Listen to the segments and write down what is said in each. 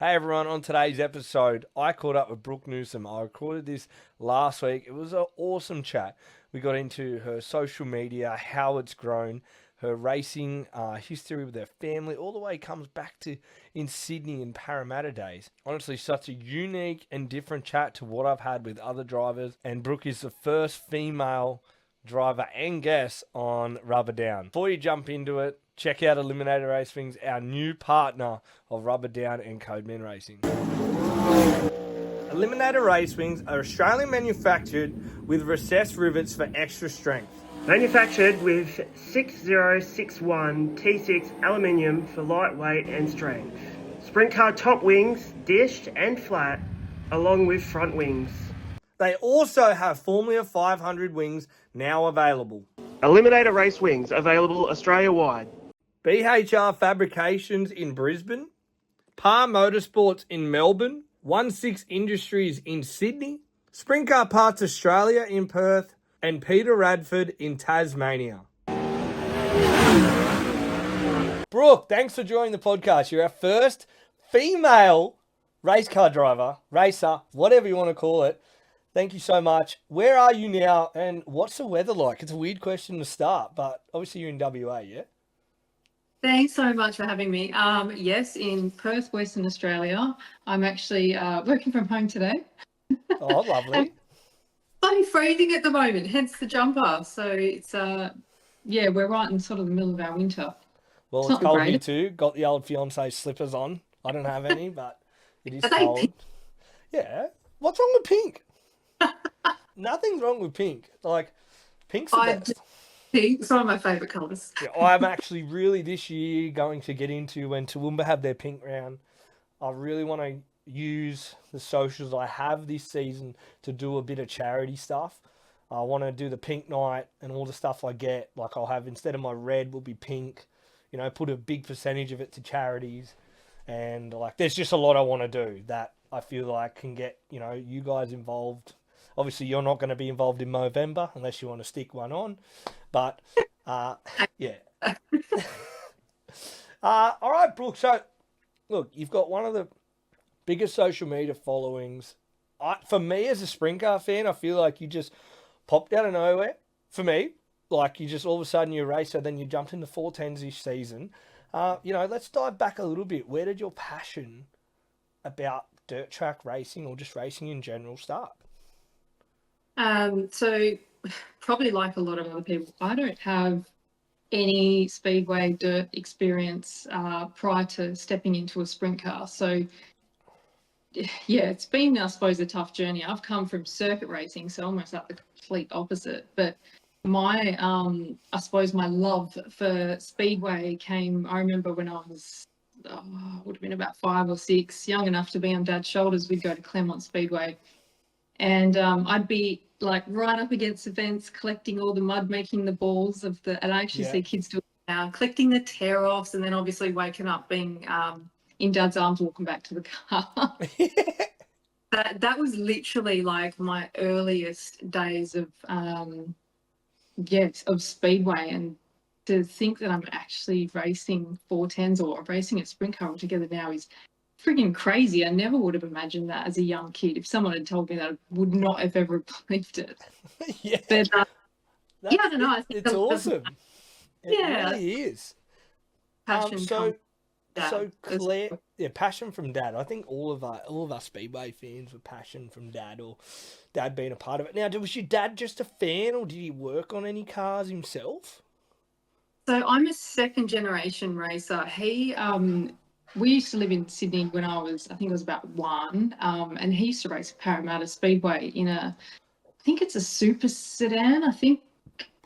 Hey everyone, on today's episode, I caught up with Brooke Newson. I recorded this last week. It was an awesome chat. We got into her social media, how it's grown, her racing history with her family, all the way comes back to in Sydney and Parramatta days. Honestly, such a unique and different chat to what I've had with other drivers. And Brooke is the first female driver and guest on Rubber Down. Before you jump into it, check out Eliminator Race Wings, our new partner of Rubber Down and Codeman Racing. Eliminator Race Wings are Australian manufactured with recessed rivets for extra strength. Manufactured with 6061 T6 aluminium for lightweight and strength. Sprint car top wings, dished and flat, along with front wings. They also have Formula 500 wings now available. Eliminator Race Wings, available Australia-wide. BHR Fabrications in Brisbane, Par Motorsports in Melbourne, 16 Industries in Sydney, Sprint Car Parts Australia in Perth, and Peter Radford in Tasmania. Brooke, thanks for joining the podcast. You're our first female race car driver, racer, whatever you want to call it. Thank you so much. Where are you now and what's the weather like? It's a weird question to start, but obviously you're in WA, yeah? Thanks so much for having me. Yes, in Perth, Western Australia. I'm actually working from home today. Oh, lovely. I'm freezing at the moment, hence the jumper. So it's, we're right in sort of the middle of our winter. Well, it's cold here too. Got the old fiance slippers on. I don't have any, but it is cold. Pink? Yeah. What's wrong with pink? Nothing's wrong with pink. Like, pink's the best. Pink's one of my favourite colours. Yeah, I'm actually really this year going to get into when Toowoomba have their pink round. I really want to use the socials I have this season to do a bit of charity stuff. I want to do the pink night and all the stuff I get. Like I'll have, instead of my red, will be pink. You know, put a big percentage of it to charities. And like, there's just a lot I want to do that I feel like can get, you know, you guys involved. Obviously, you're not going to be involved in Movember unless you want to stick one on. But, yeah. All right, Brooke. So, look, you've got one of the biggest social media followings. For me, as a sprint car fan, I feel like you just popped out of nowhere. For me, like you just all of a sudden you're a racer, then you jumped into 410s this season. Let's dive back a little bit. Where did your passion about dirt track racing or just racing in general start? So probably like a lot of other people, I don't have any speedway dirt experience prior to stepping into a sprint car. So yeah, it's been, I suppose, a tough journey. I've come from circuit racing, so almost like the complete opposite. But my, I suppose my love for speedway came, I remember when I was, would have been about 5 or 6, young enough to be on Dad's shoulders. We'd go to Claremont Speedway. And I'd be like right up against the fence, collecting all the mud, making the balls of the, and I actually see kids do it now, collecting the tear-offs, and then obviously waking up, being in Dad's arms, walking back to the car. That was literally like my earliest days of, of speedway. And to think that I'm actually racing 410s or racing a sprint car altogether now is freaking crazy. I never would have imagined that as a young kid. If someone had told me that, I would not have ever believed it. Yeah. But, I don't know. I think it's awesome. It really is. Passion so Claire, passion from Dad. I think all of our speedway fans were passion from Dad, or Dad being a part of it. Now, was your dad just a fan, or did he work on any cars himself? So I'm a second generation racer. We used to live in Sydney when I think I was about 1, and he used to race Parramatta Speedway in I think it's a super sedan.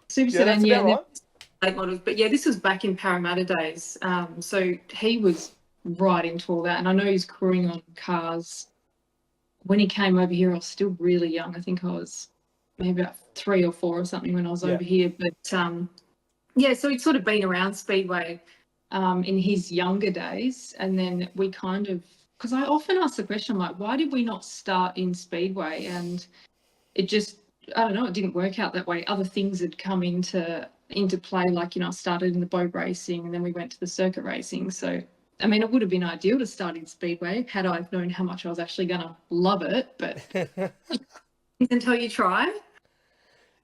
Sedan, yeah. Right. Late models. But yeah, this was back in Parramatta days. So he was right into all that. And I know he's crewing on cars. When he came over here, I was still really young. I think I was maybe about 3 or 4 or something when I was over here. But so he'd sort of been around Speedway in his younger days. And then we kind of, because I often ask the question, like, why did we not start in Speedway? And it just, I don't know, it didn't work out that way. Other things had come into play, like, I started in the boat racing and then we went to the circuit racing. So I mean, it would have been ideal to start in speedway had I known how much I was actually going to love it, but until you try.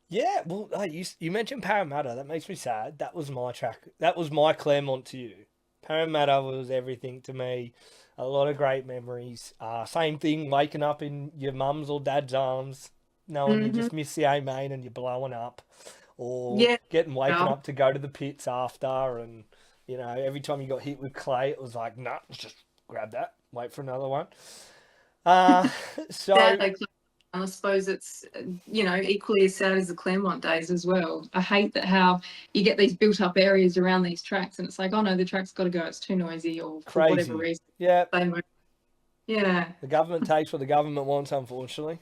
Yeah, well, hey, you mentioned Parramatta. That makes me sad. That was my track. That was my Claremont to you. Parramatta was everything to me. A lot of great memories. Same thing, waking up in your mum's or dad's arms, knowing you Hmm. just missed the A main and you're blowing up, or Yeah. getting waken Well, up to go to the pits after, and every time you got hit with clay, it was like, nah, let's just grab that, wait for another one. Uh, so sadly, I suppose it's, equally as sad as the Claremont days as well. I hate that how you get these built up areas around these tracks and it's like, oh no, the track's got to go, it's too noisy, or for whatever crazy. reason. Yeah, They move. Yeah. the government takes what the government wants, unfortunately.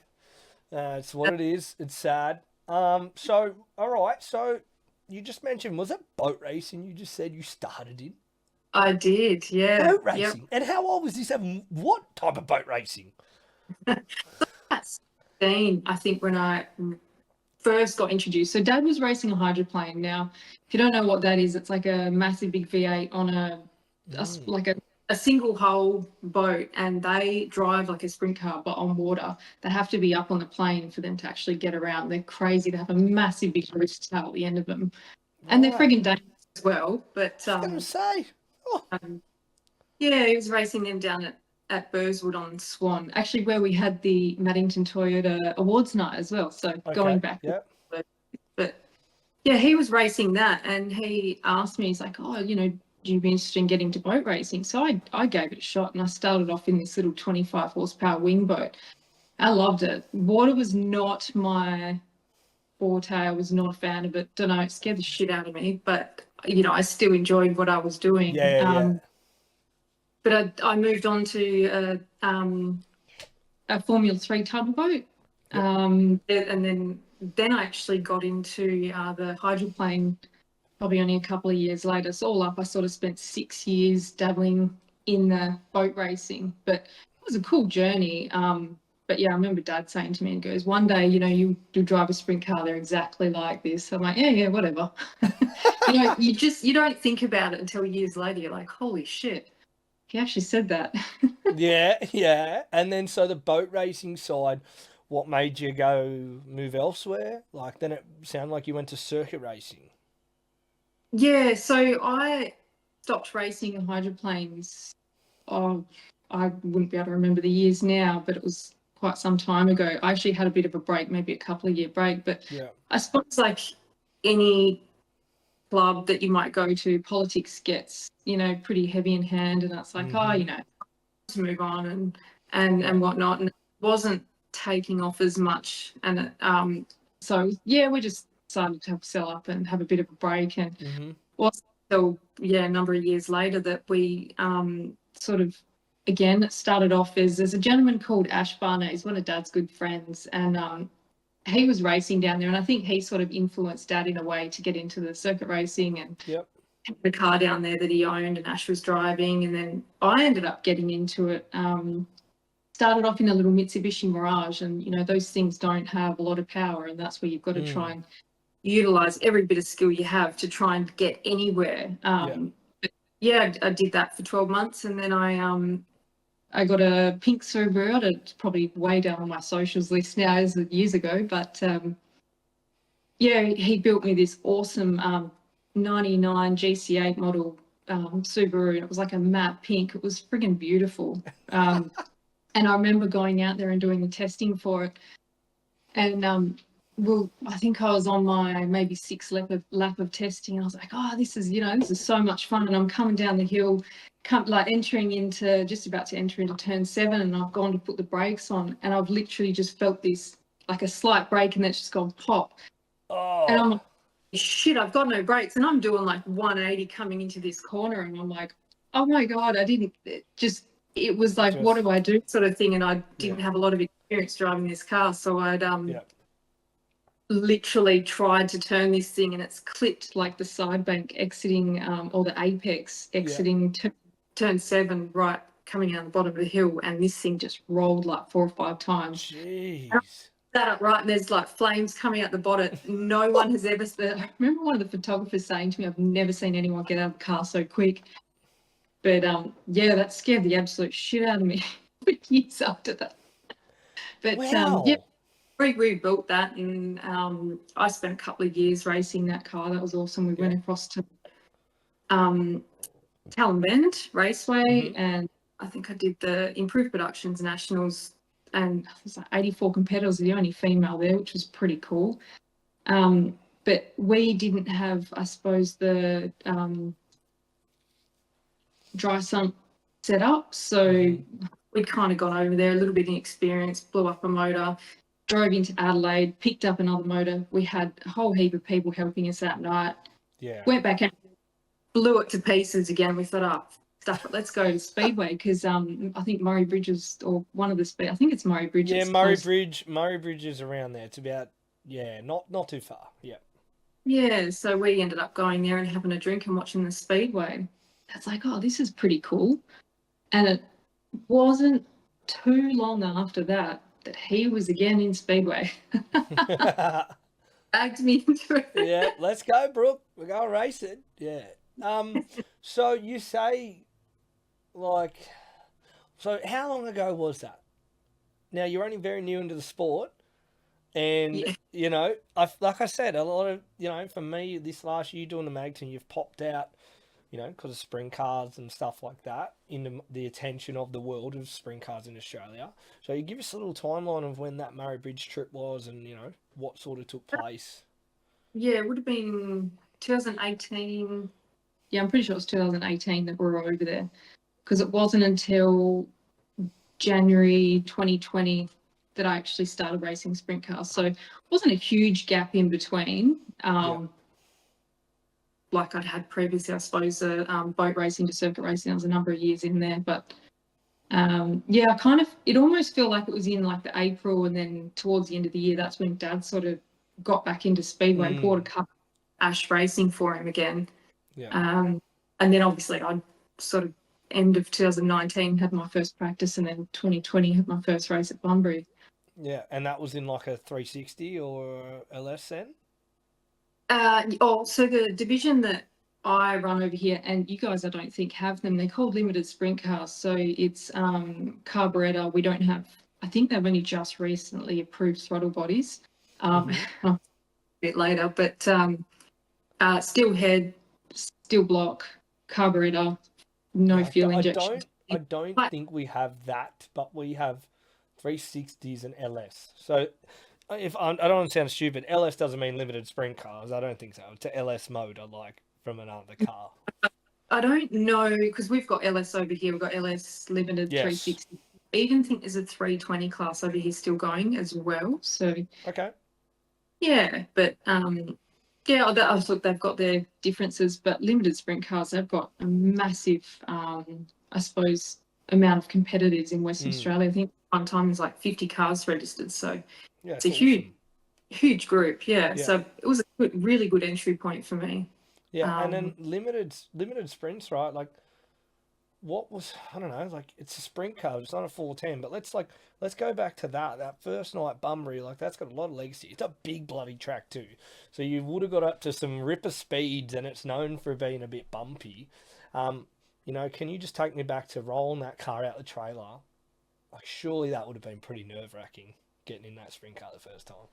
It's what it is. It's sad. So, all right. So, you just mentioned, was it boat racing you just said you started in? I did, yeah. Boat Yep. racing? And how old was this? And what type of boat racing? That's 16, I think, when I first got introduced. So Dad was racing a hydroplane. Now, if you don't know what that is, it's like a massive big V8 on Mm, like a single hull boat, and they drive like a sprint car but on water. They have to be up on the plane for them to actually get around. They're crazy. They have a massive big roof tail at the end of them, and they're right. friggin' dangerous as well. But I was going to say. Oh, um, yeah, he was racing them down at Burswood on Swan, actually where we had the Maddington Toyota Awards night as well. So going okay. back, Yep. but yeah, he was racing that, and he asked me, he's like, oh, do you be interested in getting to boat racing? So I gave it a shot, and I started off in this little 25 horsepower wing boat. I loved it. Water was not my forte. I was not a fan of it. Don't know, it scared the shit out of me, but I still enjoyed what I was doing. Yeah, yeah. But I moved on to a Formula 3 tugboat. Yep. And then I actually got into the hydroplane probably only a couple of years later. So all up, I sort of spent 6 years dabbling in the boat racing. But it was a cool journey. But yeah, I remember Dad saying to me, and goes, one day, you drive a sprint car, they're exactly like this. I'm like, yeah, whatever. You don't think about it until years later. You're like, holy shit. He actually said that. Yeah, yeah. And then, so the boat racing side, what made you go move elsewhere? Like, then it sounded like you went to circuit racing. Yeah, so I stopped racing hydroplanes. Oh, I wouldn't be able to remember the years now, but it was quite some time ago. I actually had a bit of a break, maybe a couple of year break, but Yeah. I suppose like any club that you might go to, politics gets, pretty heavy in hand, and it's like, Mm-hmm. to move on Yeah. and whatnot. And it wasn't taking off as much. And so yeah, we just decided to sell up and have a bit of a break. And Mm-hmm. was till a number of years later that we sort of again started off as there's a gentleman called Ash Barnett. He's one of Dad's good friends, and he was racing down there, and I think he sort of influenced Dad in a way to get into the circuit racing and Yep. the car down there that he owned and Ash was driving. And then I ended up getting into it. Started off in a little Mitsubishi Mirage, and those things don't have a lot of power, and that's where you've got to try Mm. and utilize every bit of skill you have to try and get anywhere. Yeah. But yeah, I did that for 12 months, and then I got a pink Subaru. It's probably way down on my socials list now as years ago, but yeah, he built me this awesome 99 GC8 model Subaru, and it was like a matte pink. It was friggin' beautiful. And I remember going out there and doing the testing for it. And I think I was on my maybe sixth lap of testing. I was like, oh, this is so much fun. And I'm coming down the hill, just about to enter into turn 7, and I've gone to put the brakes on, and I've literally just felt this, like a slight brake, and it's just gone pop. And I'm Oh, like, shit, I've got no brakes. And I'm doing like 180 coming into this corner, and I'm like, oh my God, it was like, what just, do I do sort of thing. And I yeah. didn't have a lot of experience driving this car. So I'd Yeah. literally tried to turn this thing, and it's clipped like the side bank exiting, or the apex Yeah. exiting turn 7, right, coming out the bottom of the hill. And this thing just rolled like 4 or 5 times. Jeez. Sat up right, and there's like flames coming out the bonnet. No one has ever. I remember one of the photographers saying to me, I've never seen anyone get out of the car so quick. But yeah, that scared the absolute shit out of me for years after that. But Wow. yeah, we rebuilt that, and I spent a couple of years racing that car. That was awesome. We went across to Talon Bend Raceway, and I think I did the Improved Productions Nationals, and it was like 84 competitors, the only female there, which was pretty cool. But we didn't have, I suppose, the dry sump set up, so we'd kind of gone over there, a little bit inexperienced, blew up a motor, drove into Adelaide, picked up another motor. We had a whole heap of people helping us that night. Yeah. Went back out, blew it to pieces again. We thought, oh, stuff it, let's go to Speedway, because I think Murray Bridges, or one of the speed, I think it's Murray Bridge. Yeah, Murray Bridge is around there. It's about, not too far. Yeah. Yeah, so we ended up going there and having a drink and watching the Speedway. It's like, oh, this is pretty cool. And it wasn't too long after that he was again in Speedway. Bagged me into it. Yeah, let's go, Brooke. We're going racing. Yeah. So you say, so how long ago was that? Now, you're only very new into the sport. And, like I said, a lot of, for me, this last year doing the Maddington, you've popped out, because of sprint cars and stuff like that, into the attention of the world of sprint cars in Australia. So you give us a little timeline of when that Murray Bridge trip was and, what sort of took place. Yeah, it would have been 2018. Yeah, I'm pretty sure it was 2018 that we were over there, because it wasn't until January 2020 that I actually started racing sprint cars. So it wasn't a huge gap in between. Like I'd had previously, I suppose, boat racing to circuit racing. There was a number of years in there, but it almost felt like it was in like the April, and then towards the end of the year, that's when Dad sort of got back into Speedway, bought a couple of Ash racing for him again. Yeah. And then obviously I sort of end of 2019 had my first practice, and then 2020 had my first race at Bunbury. Yeah, and that was in like a 360 or LS then? So the division that I run over here, and you guys I don't think have them, they're called limited sprint cars. So it's carburetor. We don't have, I think they've only just recently approved throttle bodies. A bit later, but steel head, steel block, carburetor, no fuel injection. I don't think we have that, but we have 360s and LS. So if I don't want to sound stupid, LS doesn't mean limited sprint cars. I don't think so. It's a LS motor, like from another car. I don't know, because we've got LS over here. We've got LS limited 360. I even think there's a 320 class over here still going as well. So okay. Yeah, but I thought they've got their differences, but limited sprint cars, they've got a massive, I suppose, amount of competitors in Western Australia. I think one time there's like 50 cars registered, so it's a awesome. huge group. Yeah, so it was a really good entry point for me. Yeah, and then limited sprints, right? Like, what was, I don't know, like, it's a sprint car, it's not a 410, but let's go back to that first night Bunbury, like, that's got a lot of legacy. It's a big bloody track too, so you would have got up to some ripper speeds, and it's known for being a bit bumpy. Can you just take me back to rolling that car out the trailer? Like, surely that would have been pretty nerve-wracking, getting in that sprint car the first time.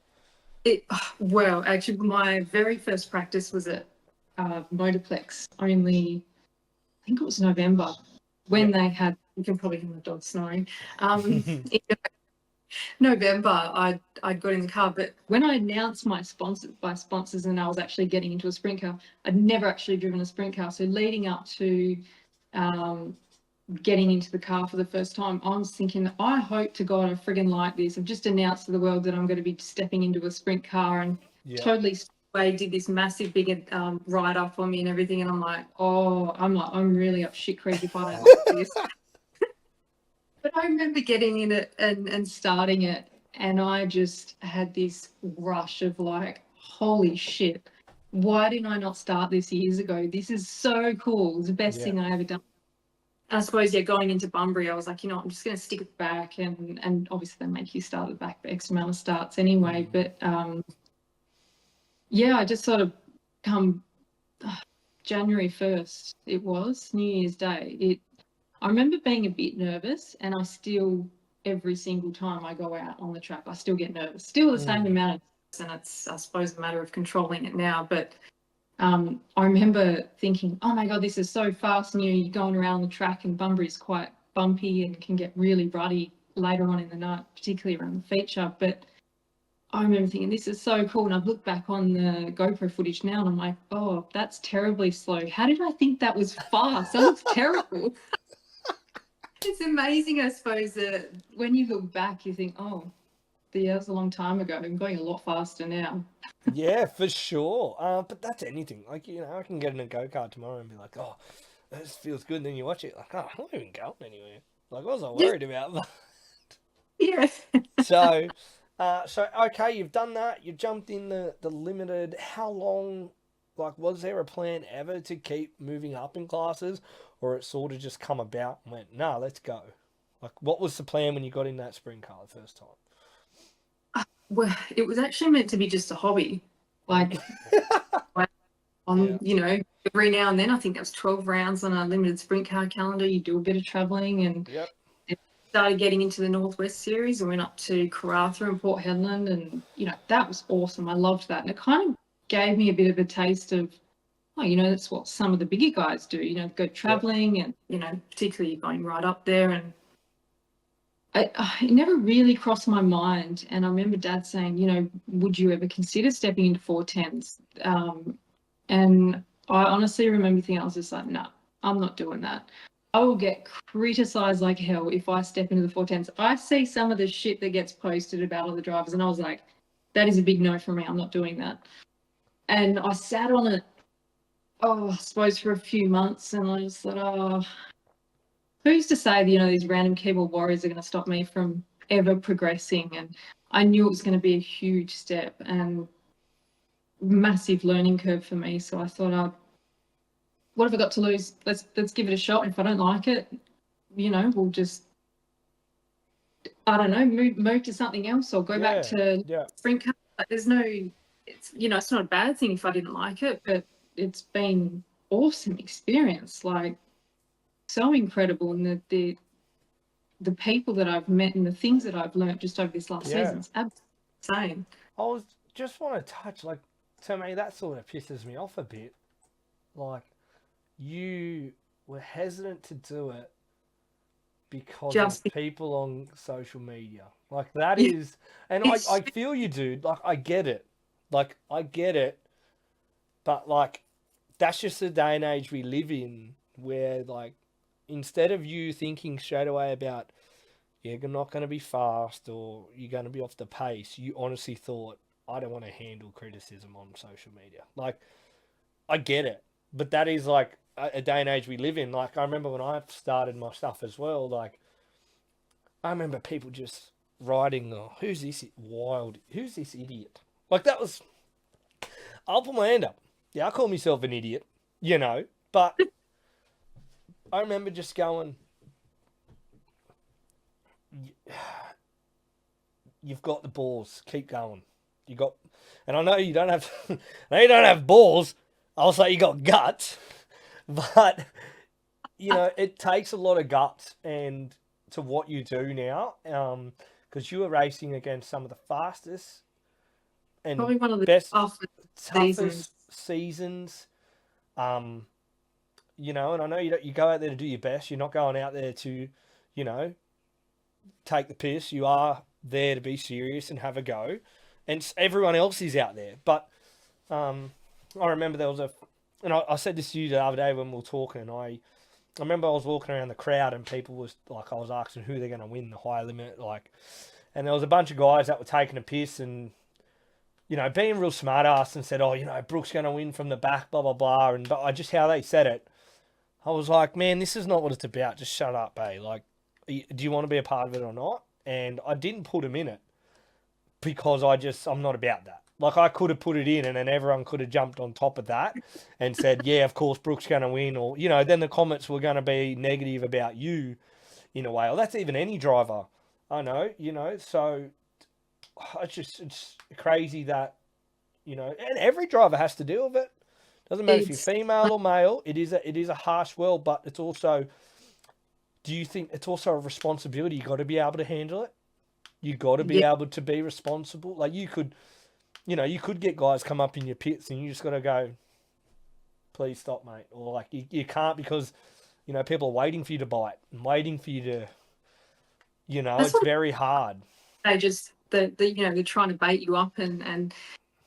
Well, actually, my very first practice was at Motorplex, only, I think it was November, when they had, you can probably hear my dog snoring. In November, I got in the car, but when I announced my sponsors and I was actually getting into a sprint car, I'd never actually driven a sprint car. So leading up to getting into the car for the first time, I was thinking, I hope to God I friggin' like this. I've just announced to the world that I'm going to be stepping into a sprint car, and totally did this massive big write up on me and everything, and I'm really up shit creek if I don't like this. But I remember getting in it and starting it, and I just had this rush of like, holy shit, why didn't I not start this years ago? This is so cool. It's the best thing I ever done. I suppose, going into Bunbury, I was like, I'm just going to stick it back, and obviously they make you start at the back for X amount of starts anyway, but I just sort of January 1st, it was New Year's Day. I remember being a bit nervous, and I still, every single time I go out on the track, I still get nervous. Still the same amount of nerves, and it's, I suppose, a matter of controlling it now. But I remember thinking, oh my God, this is so fast. And you're going around the track, and Bunbury's quite bumpy and can get really ruddy later on in the night, particularly around the feature. But I remember thinking, this is so cool. And I've looked back on the GoPro footage now, and I'm like, oh, that's terribly slow. How did I think that was fast? That looks terrible. It's amazing, I suppose, that when you look back, you think, oh, that was a long time ago. I'm going a lot faster now. Yeah, for sure. But that's anything. Like, I can get in a go-kart tomorrow and be like, oh, this feels good. And then you watch it, like, oh, I'm not even going anywhere. Like, what was I worried about that? Yeah. So, okay, you've done that. You've jumped in the limited. How long, like, was there a plan ever to keep moving up in classes? Or it sort of just come about and went, nah, let's go? Like, what was the plan when you got in that sprint car the first time? Well, it was actually meant to be just a hobby. Like, every now and then, I think that was 12 rounds on a limited sprint car calendar. You do a bit of travelling, and started getting into the Northwest Series. I went up to Karratha and Port Hedland, and, that was awesome. I loved that. And it kind of gave me a bit of a taste of, that's what some of the bigger guys do, go traveling and, particularly going right up there. And it never really crossed my mind. And I remember Dad saying, would you ever consider stepping into 410s? And I honestly remember thinking, I was just like, no, I'm not doing that. I will get criticised like hell if I step into the 410s. I see some of the shit that gets posted about other drivers, and I was like, that is a big no for me. I'm not doing that. And I sat on it, I suppose for a few months, and I just thought, who's to say that, these random keyboard warriors are going to stop me from ever progressing? And I knew it was going to be a huge step and massive learning curve for me. So I thought, what have I got to lose? Let's give it a shot. If I don't like it, we'll just, I don't know, move to something else or go back to sprint car. There's no, it's not a bad thing if I didn't like it, but it's been awesome experience, like so incredible. And the people that I've met and the things that I've learned just over this last season, it's absolutely insane. I just want to touch, like, to me, that sort of pisses me off a bit. Like, you were hesitant to do it because of people on social media. Like, that is, and I feel you, dude. Like, I get it. But, like, that's just the day and age we live in, where, like, instead of you thinking straight away about, you're not going to be fast or you're going to be off the pace, you honestly thought, I don't want to handle criticism on social media. Like, I get it. But that is, like, a day and age we live in. Like, I remember when I started my stuff as well, like, I remember people just writing, who's this idiot? Like, that was, I'll put my hand up. Yeah, I call myself an idiot, but I remember just going, you've got the balls, keep going. And I know you don't have balls. I'll say you got guts, but it takes a lot of guts and to what you do now, because you are racing against some of the fastest and probably one of the toughest seasons. And I know you go out there to do your best. You're not going out there to, take the piss. You are there to be serious and have a go. And everyone else is out there. But I remember there was and I said this to you the other day when we were talking. I remember I was walking around the crowd and people was like, I was asking who they're going to win the high limit, like, and there was a bunch of guys that were taking a piss and, being real smart ass and said, Brooke's going to win from the back, blah, blah, blah. And but just how they said it, I was like, man, this is not what it's about. Just shut up, eh? Like, do you want to be a part of it or not? And I didn't put them in it because I'm not about that. Like, I could have put it in and then everyone could have jumped on top of that and said, yeah, of course, Brooke's going to win. Or, then the comments were going to be negative about you in a way. Or that's even any driver. I know, so it's crazy that, and every driver has to deal with it. Doesn't matter if you're It's female or male. It is a harsh world, but it's also. Do you think it's also a responsibility? You got to be able to handle it. You got to be yeah, able to be responsible. Like you could get guys come up in your pits, and you just got to go, please stop, mate, or like you can't because people are waiting for you to bite and waiting for you to, that's it's what very hard. they just they're trying to bait you up, and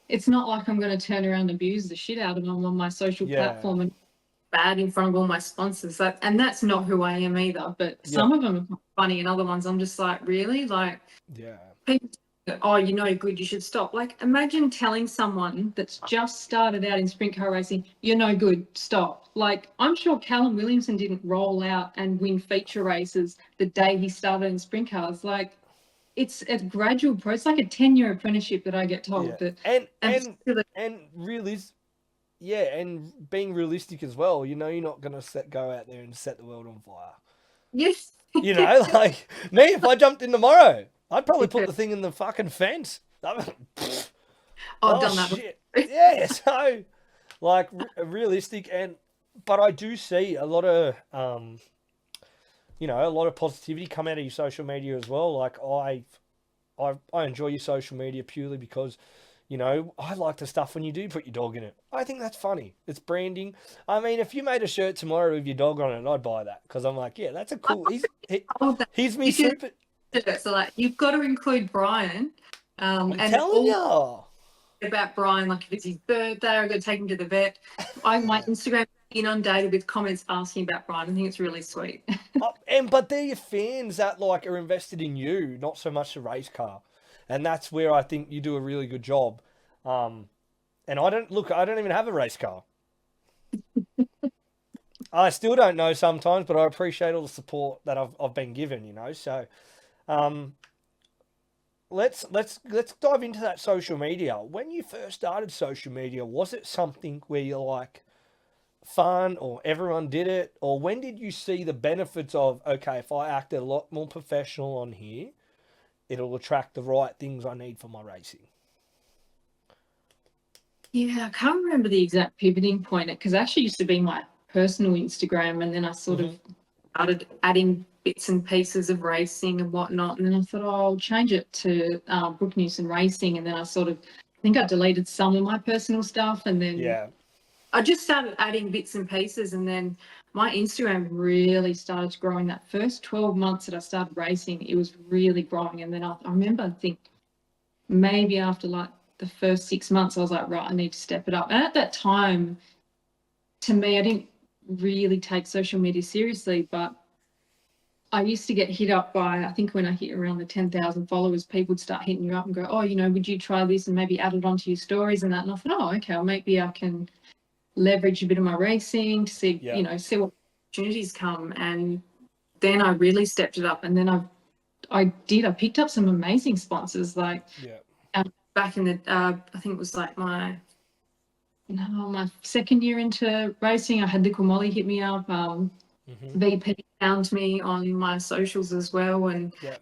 it's not like I'm going to turn around and abuse the shit out of them on my social Yeah, platform and bad in front of all my sponsors. And that's not who I am either. But yeah, some of them are funny, and other ones I'm just like, really, like yeah, people. Oh, you're no good. You should stop. Like, imagine telling someone that's just started out in sprint car racing, "You're no good. Stop." Like, I'm sure Callum Williamson didn't roll out and win feature races the day he started in sprint cars. Like, it's a gradual process, like a 10-year apprenticeship that I get yeah, told that, and and and and yeah, and being realistic as well. You're not gonna go out there and set the world on fire. yes, Like me, if I jumped in tomorrow, I'd probably put the thing in the fucking fence. I've Oh done that. shit! Yeah, so like realistic, but I do see a lot of a lot of positivity come out of your social media as well. Like I enjoy your social media purely because I like the stuff when you do put your dog in it. I think that's funny. It's branding. I mean, if you made a shirt tomorrow with your dog on it, I'd buy that because I'm like, yeah, that's a cool. Oh, that He's me you can super. so like you've got to include Brian, I'm and telling all you. about Brian, like if it's his birthday, I've got to take him to the vet. My Instagram is inundated with comments asking about Brian. I think it's really sweet. But they're your fans that like are invested in you, not so much the race car, and that's where I think you do a really good job. And I don't even have a race car. I still don't know sometimes, but I appreciate all the support that I've been given. So um, let's dive into that social media. When you first started social media, was it something where you're like fun or everyone did it, or when did you see the benefits of, okay, if I act a lot more professional on here, it'll attract the right things I need for my racing? Yeah, I can't remember the exact pivoting point because it actually used to be my personal Instagram, and then I sort of started adding bits and pieces of racing and whatnot, and then I thought, oh, I'll change it to Brooke Newson Racing, and then I think I deleted some of my personal stuff, and then Yeah, I just started adding bits and pieces, and then my Instagram really started growing. That first 12 months that I started racing, it was really growing. And then I remember, I think maybe after like the first 6 months, I was like, right, I need to step it up. And at that time, to me, I didn't really take social media seriously, but I used to get hit up by, I think when I hit around the 10,000 followers, people would start hitting you up and go, oh, would you try this and maybe add it onto your stories and that? And I thought, oh, okay, well, maybe I can leverage a bit of my racing to see, yeah, see what opportunities come. And then I really stepped it up. And then I picked up some amazing sponsors, like yeah, back in the, I think it was like my second year into racing, I had Little Molly hit me up. VP found me on my socials as well. yeah,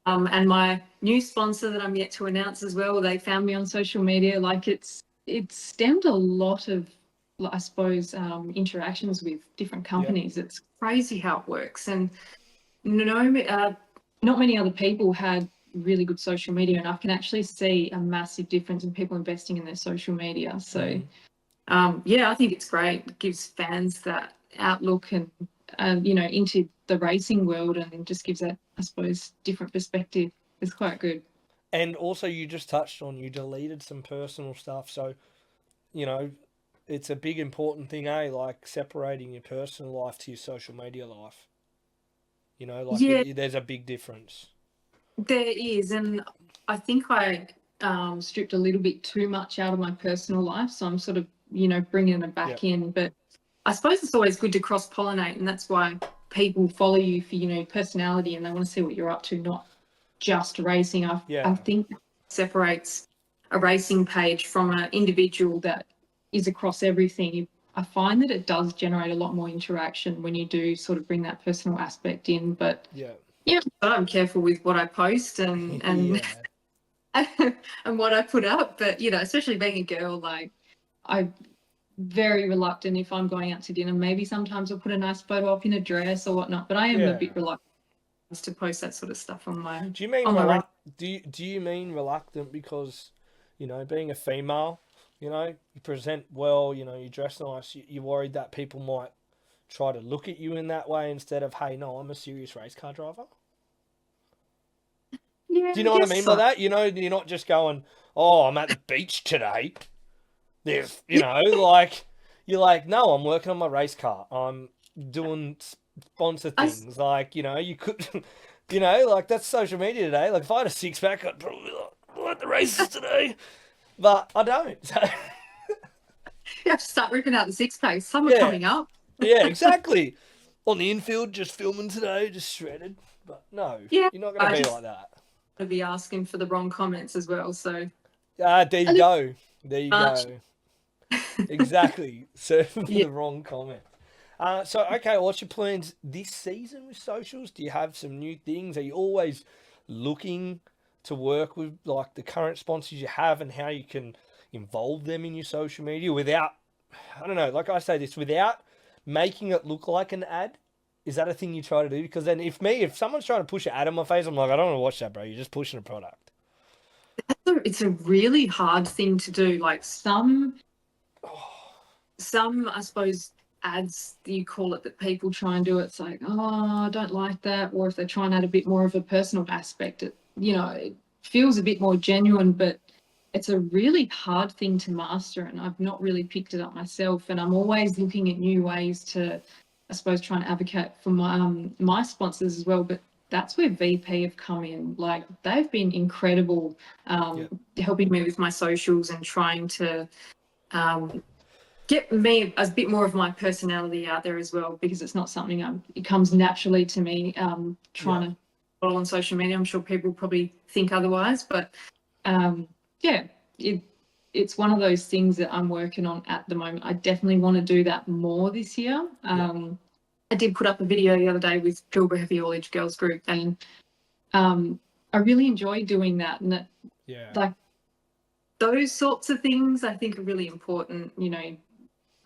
And my new sponsor that I'm yet to announce as well, they found me on social media. Like it's stemmed a lot of, I suppose, interactions with different yeah, companies. It's crazy how it works. And not many other people had really good social media, and I can actually see a massive difference in people investing in their social media. So yeah, I think it's great. It gives fans that outlook and into the racing world, and just gives that, I suppose, different perspective. It's quite good. And also, you just touched on you deleted some personal stuff, so you know it's a big important thing, like separating your personal life to your social media life. Like Yeah, there's a big difference. there is, and I think I stripped a little bit too much out of my personal life, so I'm sort of bringing it Yeah, back in. But I suppose it's always good to cross pollinate, and that's why people follow you for personality, and they want to see what you're up to, not just racing. I yeah, think that separates a racing page from an individual that is across everything. I find that it does generate a lot more interaction when you do sort of bring that personal aspect in. But yeah, yeah, I'm careful with what I post and yeah, and what I put up. But especially being a girl, like I very reluctant if I'm going out to dinner. Maybe sometimes I'll put a nice photo up in a dress or whatnot, but I am a bit reluctant to post that sort of stuff on my. Do you mean on my do you mean reluctant because, being a female, you present well, you dress nice, you're worried that people might try to look at you in that way instead of, hey, no, I'm a serious race car driver? Yeah, Do you know what I mean by that? You're not just going, oh, I'm at the beach today. There's, like, you're like, no, I'm working on my race car. I'm doing sponsor things. Like, you could, like, that's social media today. Like, if I had a six pack, I'd probably be like, I'm at the races today. But I don't. So. You have to start ripping out the six packs. Summer coming up. Yeah, exactly. On the infield, just filming today, just shredded. But no, you're not going to be like that. To be asking for the wrong comments as well. So. There you go. There you go. Exactly. Surfing for the wrong comment. Okay, what's your plans this season with socials? Do you have some new things? Are you always looking to work with like the current sponsors you have and how you can involve them in your social media without, I don't know, like I say this, without making it look like an ad? Is that a thing you try to do? Because then if someone's trying to push an ad on my face, I'm like, I don't want to watch that, bro. You're just pushing a product. It's a really hard thing to do. Like some, I suppose, ads that you call it that people try and do. It's like, oh, I don't like that. Or if they try and add a bit more of a personal aspect, it feels a bit more genuine, but it's a really hard thing to master. And I've not really picked it up myself. And I'm always looking at new ways to, I suppose, try and advocate for my sponsors as well. But that's where VP have come in. Like, they've been incredible, helping me with my socials and trying to get me a bit more of my personality out there as well, because it's not something it comes naturally to me, trying to follow on social media. I'm sure people probably think otherwise, but it's one of those things that I'm working on at the moment. I definitely want to do that more this year. I did put up a video the other day with Pilbara Heavy Haulage Girls Group, and I really enjoy doing that. And like those sorts of things, I think are really important.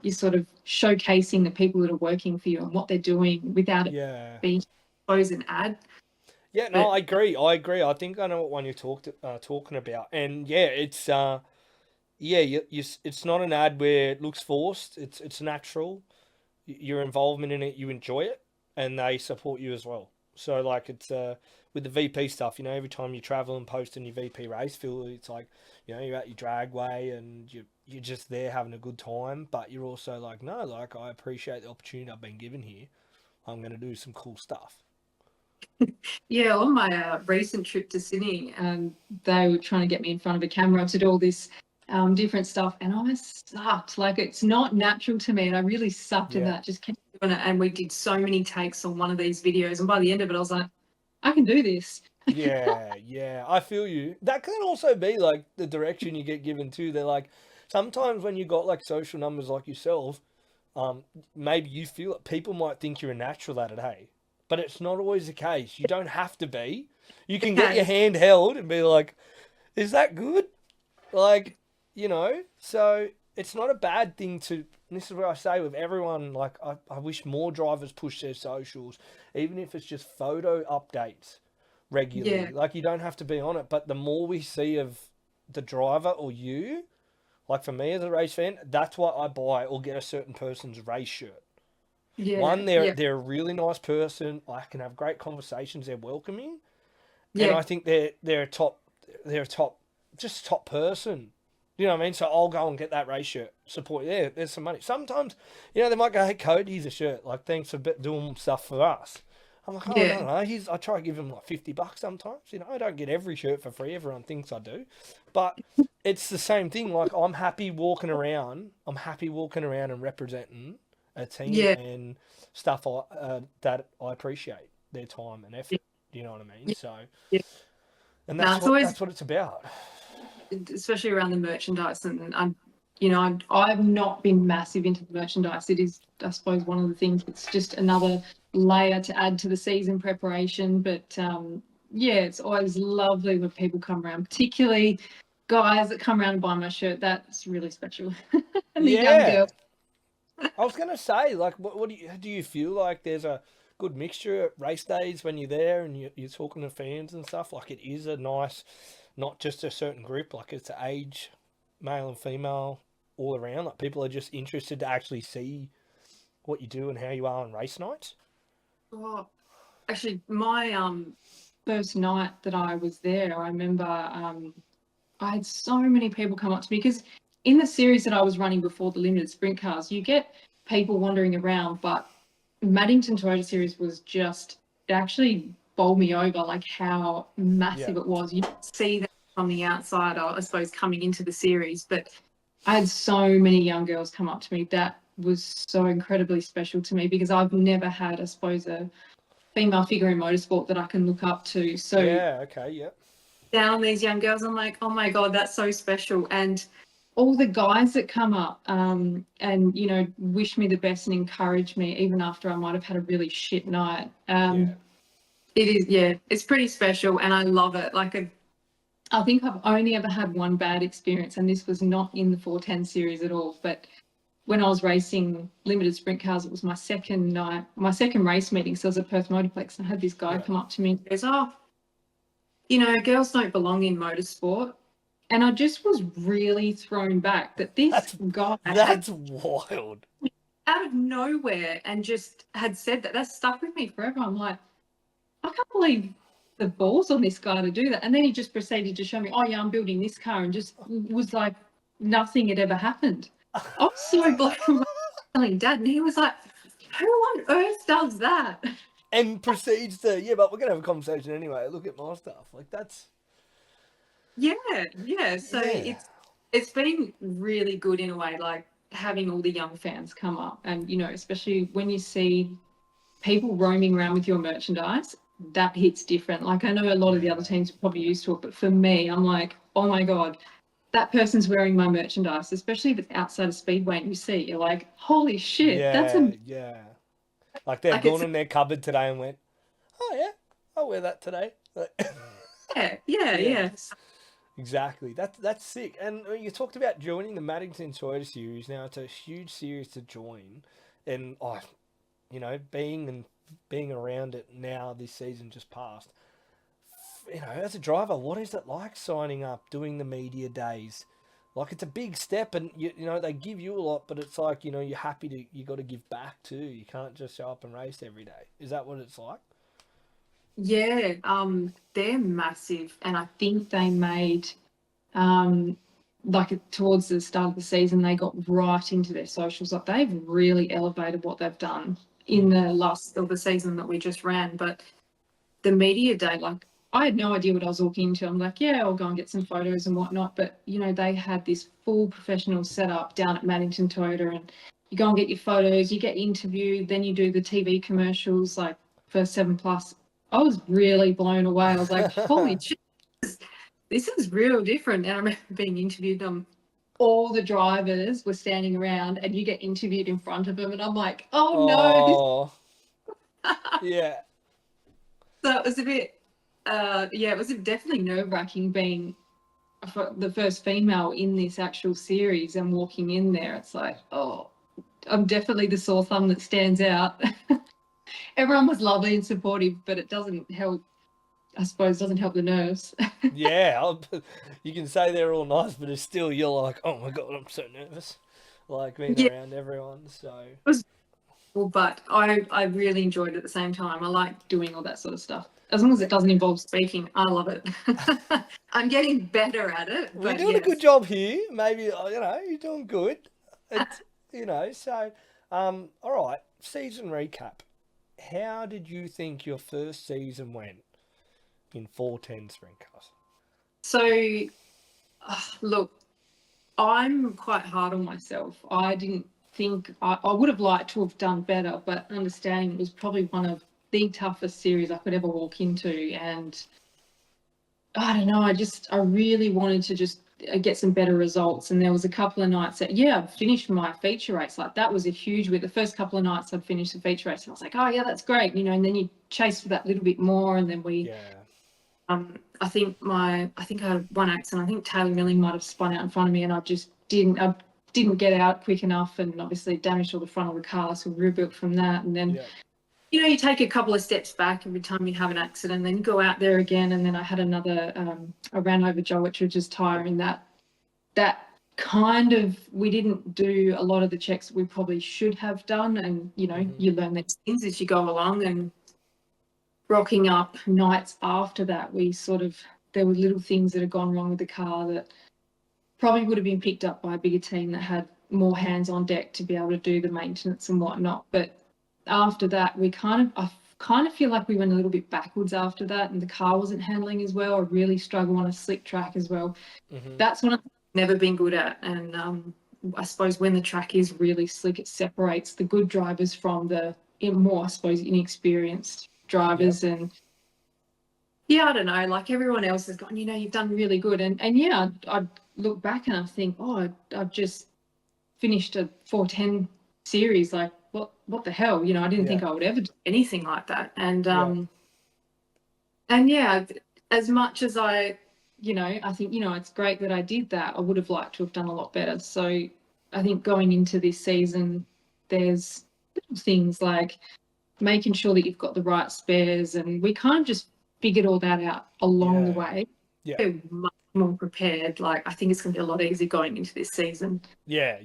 You're sort of showcasing the people that are working for you and what they're doing without it being, I suppose, an ad. Yeah, no, I agree. I think I know what one you're talking about, and it's it's not an ad where it looks forced. It's natural. Your involvement in it, you enjoy it, and they support you as well. So like it's with the VP stuff, every time you travel and post in your VP race field, it's like, you're at your dragway and you're just there having a good time, but you're also like, no, like I appreciate the opportunity I've been given here. I'm going to do some cool stuff. Yeah, on my recent trip to Sydney, they were trying to get me in front of a camera to do all this different stuff, and I sucked. Like, it's not natural to me, and I really sucked at that. Just kept doing it, and we did so many takes on one of these videos, and by the end of it I was like, I can do this. Yeah, I feel you. That can also be like the direction you get given too. They're like, sometimes when you got like social numbers like yourself, maybe you feel it, people might think you're a natural at it, hey, but it's not always the case. You don't have to be. You can get your hand held and be like, is that good? Like, so it's not a bad thing to, and this is where I say with everyone, like, I wish more drivers push their socials, even if it's just photo updates regularly. Yeah. Like, you don't have to be on it, but the more we see of the driver or you, like for me as a race fan, that's why I buy or get a certain person's race shirt. Yeah. One, they're a really nice person. I can have great conversations. They're welcoming. And I think they're a top person. You know what I mean? So I'll go and get that race shirt. Support. Yeah, there's some money. Sometimes, they might go, hey, Code, here's a shirt. Like, thanks for doing stuff for us. I'm like, I don't know. I try to give him like $50 sometimes. I don't get every shirt for free. Everyone thinks I do. But it's the same thing. Like, I'm happy walking around and representing a team and stuff that I appreciate their time and effort. Do you know what I mean? So, and that's what it's about. Especially around the merchandise, and I've not been massive into the merchandise. It is, I suppose, one of the things. It's just another layer to add to the season preparation. But it's always lovely when people come around, particularly guys that come around and buy my shirt, that's really special. And the young Yeah. girls. I was going to say, like, what do you feel like there's a good mixture at race days when you're there and you're talking to fans and stuff? Like, it is a nice, not just a certain group, like, it's age, male and female, all around. Like, people are just interested to actually see what you do and how you are on race nights. Oh, actually, my first night that I was there, I remember I had so many people come up to me because in the series that I was running before the limited sprint cars, you get people wandering around, but Maddington Toyota Series was just, it actually bowled me over, like how massive Yeah. it was. You see that from the outside, I suppose, coming into the series, but I had so many young girls come up to me. That was so incredibly special to me because I've never had, I suppose, a female figure in motorsport that I can look up to. So Yeah, okay, yeah. down these young girls, I'm like, oh my God, that's so special. And all the guys that come up and, you know, wish me the best and encourage me, even after I might have had a really shit night. Yeah. It is, yeah, it's pretty special and I love it. Like, I think I've only ever had one bad experience, and this was not in the 410 series at all. But when I was racing limited sprint cars, it was my second night, my second race meeting. So I was at Perth Motorplex, and I had this guy Yeah. come up to me and goes, "Oh, you know, girls don't belong in motorsport." And I just was really thrown back that this guy That's wild. out of nowhere and just had said that. That stuck with me forever. I'm like, I can't believe the balls on this guy to do that. And then he just proceeded to show me, oh yeah, I'm building this car, and just was like nothing had ever happened. I was so blown away telling Dad, and he was like, who on earth does that? And proceeds to, yeah, but we're going to have a conversation anyway. Look at my stuff. Like, that's... Yeah. So Yeah. it's been really good in a way, like having all the young fans come up and, you know, especially when you see people roaming around with your merchandise, that hits different. Like, I know a lot of the other teams are probably used to it, but for me, I'm like, oh my God, that person's wearing my merchandise, especially if it's outside of Speedway and you see it, you're like, holy shit, that's Yeah. Like, they've like gone it's in their cupboard today and went, oh, yeah, I'll wear that today. Like, yeah. exactly. That's sick. And you talked about joining the Maddington Toyota Series. Now, it's a huge series to join. And, you know, being around it now this season just passed, you know, as a driver, what is it like signing up, doing the media days? Like, it's a big step, and you know they give you a lot, but it's like, you know, you're happy to, you got to give back too. You can't just show up and race every day. Is that what it's like? Yeah, they're massive, and I think they made like towards the start of the season, they got right into their socials. Like, they've really elevated what they've done in the last of the season that we just ran. But the media day, like, I had no idea what I was walking into. I'm like, yeah, I'll go and get some photos and whatnot. But, you know, they had this full professional setup down at Maddington Toyota, and you go and get your photos, you get interviewed, then you do the TV commercials, like for 7+. I was really blown away. I was like, holy shit, this is real different. And I remember being interviewed. All the drivers were standing around and you get interviewed in front of them. And I'm like, oh no. Yeah. So it was a bit, it was definitely nerve-wracking being the first female in this actual series and walking in there. It's like, oh, I'm definitely the sore thumb that stands out. Everyone was lovely and supportive, but it doesn't help, I suppose, doesn't help the nerves. Yeah, you can say they're all nice, but it's still, you're like, oh my God, I'm so nervous. Like, being Yeah. around everyone, so... Well, but I really enjoyed it at the same time. I like doing all that sort of stuff. As long as it doesn't involve speaking, I love it. I'm getting better at it. We're But doing a good job here. Maybe, you know, you're doing good. It's, you know, so, all right, season recap. How did you think your first season went in 410 sprint cars? So, look, I'm quite hard on myself. I didn't think I would have liked to have done better, but understanding it was probably one of the toughest series I could ever walk into. And I don't know, I really wanted to just get some better results. And there was a couple of nights that, I finished my feature race. Like, that was a huge win. The first couple of nights I'd finished the feature race and I was like, oh yeah, that's great. You know, and then you chase for that little bit more. And then I I think I had one accident. I think Taylor Milling might have spun out in front of me, and I didn't get out quick enough, and obviously damaged all the front of the car. So we rebuilt from that, and then. Yeah. You take a couple of steps back every time you have an accident, then go out there again. And then I had another, I ran over Joel, which was just tiring. That kind of, we didn't do a lot of the checks we probably should have done. And, you learn these things as you go along. And rocking up nights after that, there were little things that had gone wrong with the car that probably would have been picked up by a bigger team that had more hands on deck to be able to do the maintenance and whatnot. But after that, I kind of feel like we went a little bit backwards after that, and the car wasn't handling as well. I really struggle on a slick track as well. That's one I've never been good at. And I suppose when the track is really slick, it separates the good drivers from the more, I suppose, inexperienced drivers. Yep. And yeah, I don't know, like everyone else has gone, you've done really good. And yeah, I look back and I think, I've just finished a 410 series, like, what the hell? I didn't think I would ever do anything like that. And as much as I think, it's great that I did that, I would have liked to have done a lot better. So I think going into this season, there's little things like making sure that you've got the right spares, and we kind of just figured all that out along the way. Yeah. We're much more prepared. Like, I think it's going to be a lot easier going into this season. Yeah.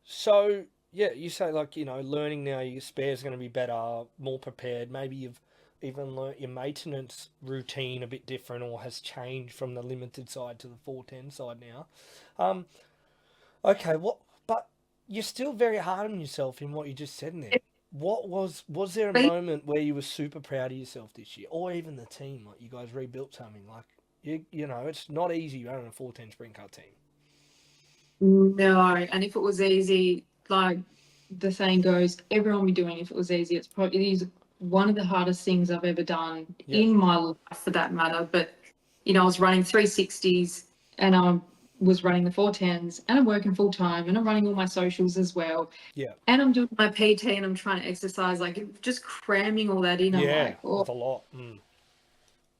So, yeah, you say, like, learning now your spare's going to be better, more prepared. Maybe you've even learnt your maintenance routine a bit different, or has changed from the limited side to the 410 side now. Okay, but you're still very hard on yourself in what you just said in there. Was there a moment where you were super proud of yourself this year, or even the team, like you guys rebuilt something? Like, it's not easy running a 410 sprint car team. No, and if it was easy, like the saying goes, everyone would be doing it if it was easy. It is one of the hardest things I've ever done in my life, for that matter. But, I was running 360s, and I was running the 410s, and I'm working full time, and I'm running all my socials as well. Yeah. And I'm doing my PT, and I'm trying to exercise, like just cramming all that in. Yeah, that's a lot.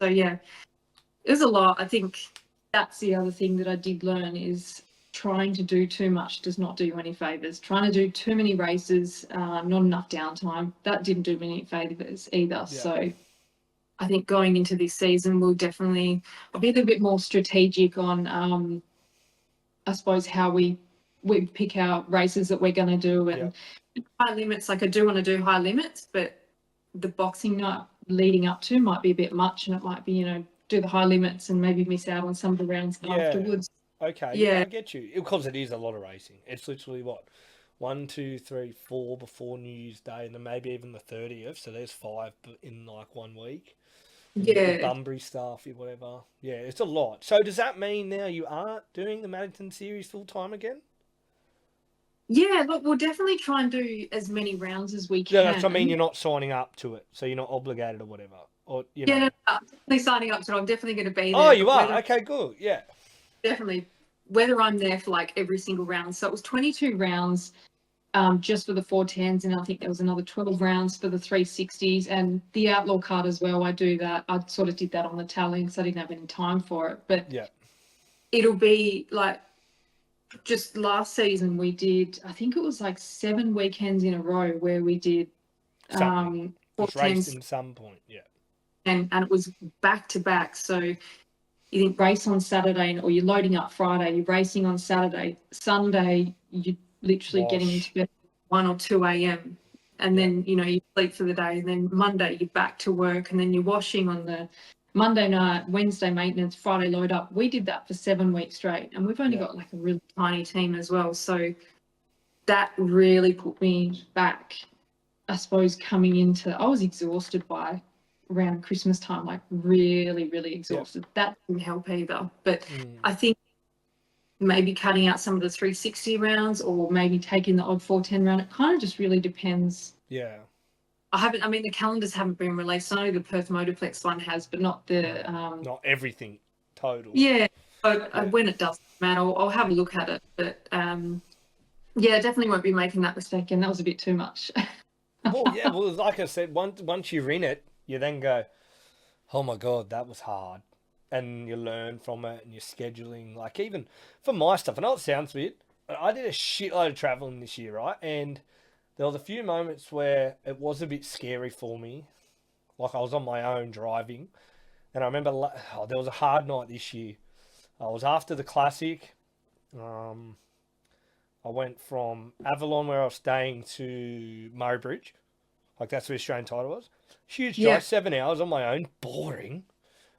So yeah, it was a lot. I think that's the other thing that I did learn, is trying to do too much does not do you any favours. Trying to do too many races, not enough downtime, that didn't do me any favours either. Yeah. So I think going into this season, I'll be a little bit more strategic on, I suppose, how we pick our races that we're going to do. And high limits, like I do want to do high limits, but the boxing night leading up to might be a bit much, and it might be, do the high limits and maybe miss out on some of the rounds afterwards. Okay, yeah, I get you. Because it is a lot of racing. It's literally 1, 2, 3, 4 before New Year's Day, and then maybe even the 30th. So there's 5 in like 1 week. The Bunbury stuff, whatever. Yeah, it's a lot. So does that mean now you aren't doing the Maddington series full time again? Yeah, look, we'll definitely try and do as many rounds as we can. Yeah, that's what I mean. You're not signing up to it, so you're not obligated or whatever. Or no, I'm definitely signing up to it. I'm definitely going to be there. Oh, you are? Okay, good. Yeah. Definitely. Whether I'm there for like every single round. So it was 22 rounds just for the 410s, and I think there was another 12 rounds for the 360s, and the outlaw card as well. I do that. I sort of did that on the tally because I didn't have any time for it. But it'll be like, just last season we did, I think it was like 7 weekends in a row where we did 410s at some point, and it was back to back. So you think race on Saturday, or you're loading up Friday, you're racing on Saturday, Sunday you're literally getting into bed 1 or 2 a.m. and then you sleep for the day, and then Monday you're back to work, and then you're washing on the Monday night, Wednesday maintenance, Friday load up. We did that for 7 weeks straight, and we've only got like a really tiny team as well. So that really put me back, I suppose, coming into, I was exhausted by around Christmas time, like really, really exhausted. That didn't help either. But I think maybe cutting out some of the 360 rounds, or maybe taking the odd 410 round, it kind of just really depends. Yeah. The calendars haven't been released. I know the Perth Motorplex one has, but not the... not everything total. Yeah, but when it does matter, I'll have a look at it. But definitely won't be making that mistake, and that was a bit too much. Well, like I said, once you're in it, you then go, Oh my God, that was hard. And you learn from it and you're scheduling, like even for my stuff. I know it sounds weird, but I did a shitload of traveling this year, right? And there was a few moments where it was a bit scary for me. Like I was on my own driving. And I remember there was a hard night this year. I was after the classic. Um, I went from Avalon, where I was staying, to Murray Bridge. Like that's where Australian title was. Huge Yeah. drive, 7 hours on my own. Boring.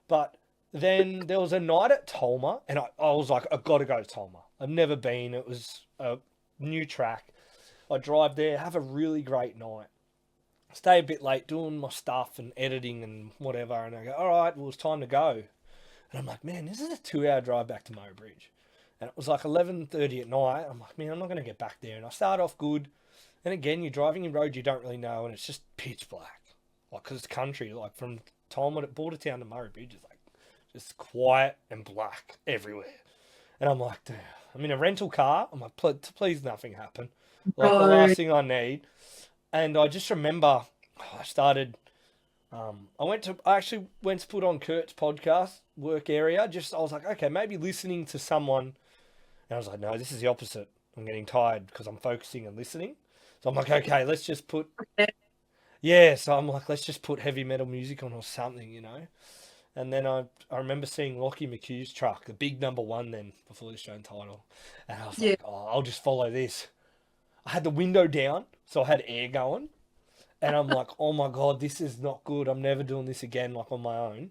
But then there was a night at Tolma, and I was like, I've got to go to Tolma. I've never been. It was a new track. I drive there, have a really great night. Stay a bit late doing my stuff and editing and whatever. And I go, all right, well, it's time to go. And I'm like, man, this is a 2 hour drive back to Murray Bridge. And it was like 11:30 at night. I'm like, man, I'm not going to get back there. And I start off good. And again, you're driving in roads you don't really know, and it's just pitch black. Like, because it's country. Like, from Tolma to Bordertown to Murray Bridge, it's like just quiet and black everywhere. And I'm like, damn, I'm in a rental car. I'm like, please nothing happen. Like, the last thing I need. And I just remember I actually went to put on Kurt's podcast, Work Area. I was like, okay, maybe listening to someone. And I was like, no, this is the opposite. I'm getting tired because I'm focusing and listening. So I'm like, okay, let's just put, yeah. So I'm like, let's just put heavy metal music on or something, you know? And then I remember seeing Lockie McHugh's truck, the big number one then, before the Australian title. And I was like, oh, I'll just follow this. I had the window down, so I had air going. And I'm like, oh my God, this is not good. I'm never doing this again, like on my own.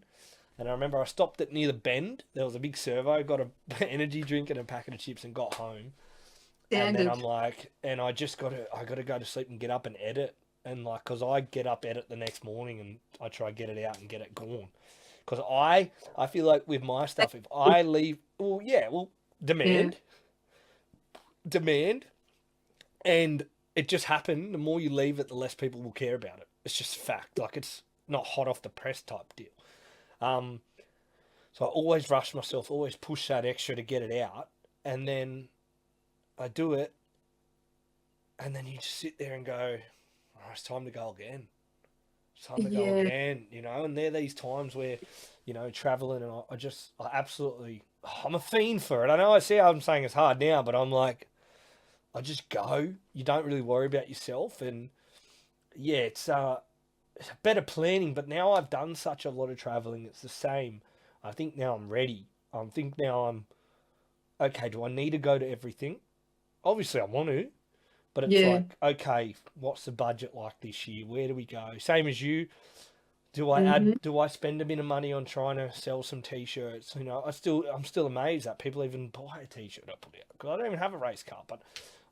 And I remember I stopped at near the bend. There was a big servo, got an energy drink and a packet of chips and got home. And then I'm like, and I got to go to sleep and get up and edit. And like, cause I get up, edit the next morning and I try to get it out and get it gone. Cause I feel like with my stuff, if I leave, demand. And it just happened. The more you leave it, the less people will care about it. It's just fact. Like, it's not hot off the press type deal. So I always rush myself, always push that extra to get it out. And then I do it. And then you just sit there and go, oh, it's time to go again. It's time to go again, you know? And there are these times where, you know, traveling and I'm a fiend for it. I know I'm saying it's hard now, but I'm like, I just go. You don't really worry about yourself. And yeah, it's better planning. But now I've done such a lot of traveling, it's the same. I think now I'm ready. I think now I'm, okay, do I need to go to everything? Obviously I want to. But it's like, okay, what's the budget like this year? Where do we go? Same as you. Do I spend a bit of money on trying to sell some t-shirts? You know, I'm still amazed that people even buy a t-shirt I put out. Because I don't even have a race car, but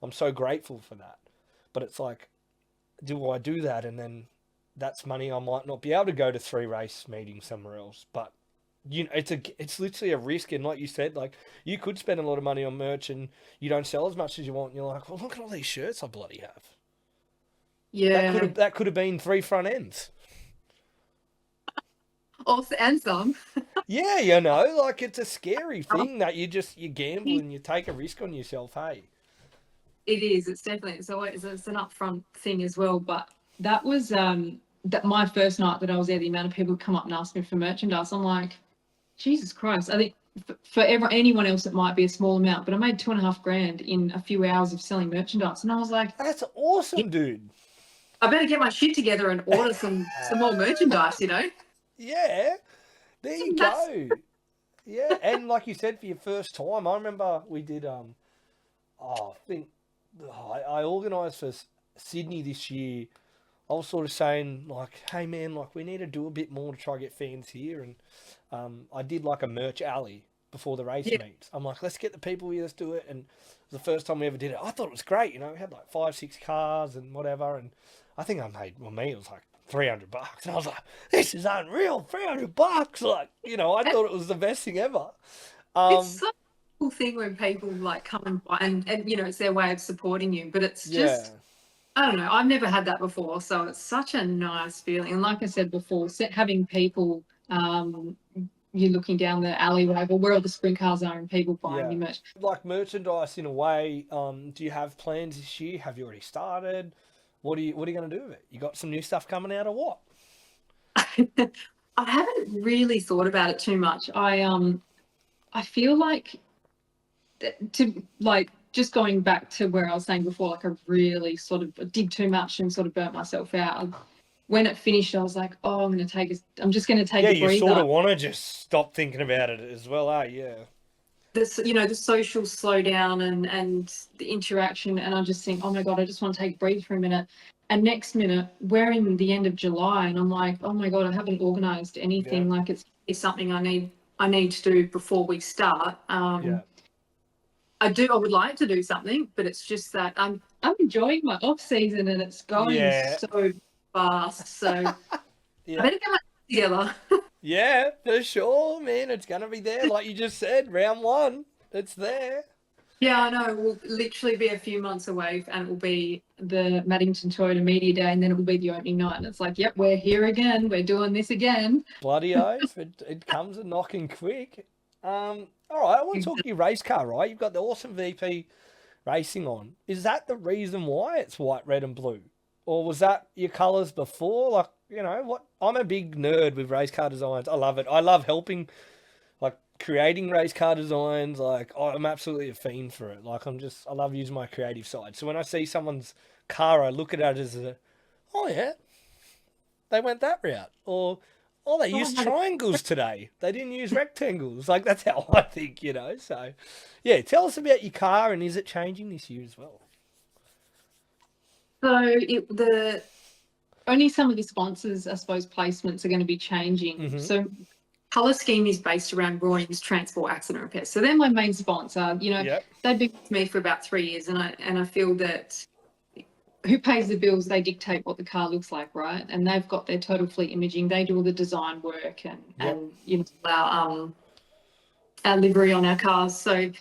I'm so grateful for that. But it's like, do I do that? And then that's money I might not be able to go to 3 race meetings somewhere else. But you know, it's literally a risk. And like you said, like you could spend a lot of money on merch and you don't sell as much as you want. And you're like, well, look at all these shirts I bloody have. Yeah. That could have been 3 front ends. Also, and some. Yeah, you know, like it's a scary thing that you gamble and you take a risk on yourself, hey? It is. It's definitely, it's an upfront thing as well. But that was that my first night that I was there, the amount of people come up and ask me for merchandise. I'm like, Jesus Christ. I think for anyone else it might be a small amount, but I made $2,500 in a few hours of selling merchandise. And I was like, that's awesome, dude. I better get my shit together and order some more merchandise, you know? Yeah, there you go. Yeah, and like you said, for your first time, I remember we did. I organised for Sydney this year. I was sort of saying like, hey man, like we need to do a bit more to try to get fans here, and I did like a merch alley before the race meets. I'm like, let's get the people here, let's do it, and it was the first time we ever did it. I thought it was great, you know, we had like 5-6 cars and whatever, and I think I made, well, me, it was like $300, and I was like, this is unreal, $300, like, you know, I thought it was the best thing ever. It's such a cool thing when people like come and buy, and you know, it's their way of supporting you, but it's just, I don't know, I've never had that before, so it's such a nice feeling. And like I said before, having people, you're looking down the alleyway or where all the sprint cars are and people buying your merch. Like merchandise in a way, do you have plans this year? Have you already started? What are you going to do with it? You got some new stuff coming out or what? I haven't really thought about it too much. I feel like just going back to where I was saying before, like I really sort of did too much and sort of burnt myself out. When it finished, I was like, oh, I'm just going to take a you breather. sort of want to just stop thinking about it as well, yeah. This, the social slowdown and the interaction, and I just think, oh my God, I just want to take a breather for a minute. And next minute, we're in the end of July, and I'm like, oh my God, I haven't organised anything. Yeah. Like it's something I need to do before we start. I would like to do something, but it's just that I'm enjoying my off season and it's going so fast. So I better get my together. Yeah, for sure, man. It's gonna be there, like you just said, round 1. It's there. Yeah, I know. We'll literally be a few months away, and it will be the Maddington Toyota Media Day, and then it will be the opening night. And it's like, yep, we're here again. We're doing this again. Bloody oath! It comes a knocking quick. All right, I want to talk your race car, right? You've got the awesome VP racing on. Is that the reason why it's white, red, and blue? Or was that your colours before? Like, what? I'm a big nerd with race car designs. I love it. I love helping, like, creating race car designs. Like, I'm absolutely a fiend for it. Like, I love using my creative side. So when I see someone's car, I look at it as oh yeah, they went that route. Or, oh, they used triangles today. They didn't use rectangles. Like, that's how I think, So, yeah, tell us about your car, and is it changing this year as well? So only some of the sponsors, I suppose, placements are going to be changing. Mm-hmm. So colour scheme is based around Roy's Transport Accident Repair. So they're my main sponsor. They've been with me for about 3 years, and I feel that who pays the bills, they dictate what the car looks like, right? And they've got their total fleet imaging. They do all the design work and our livery on our cars. So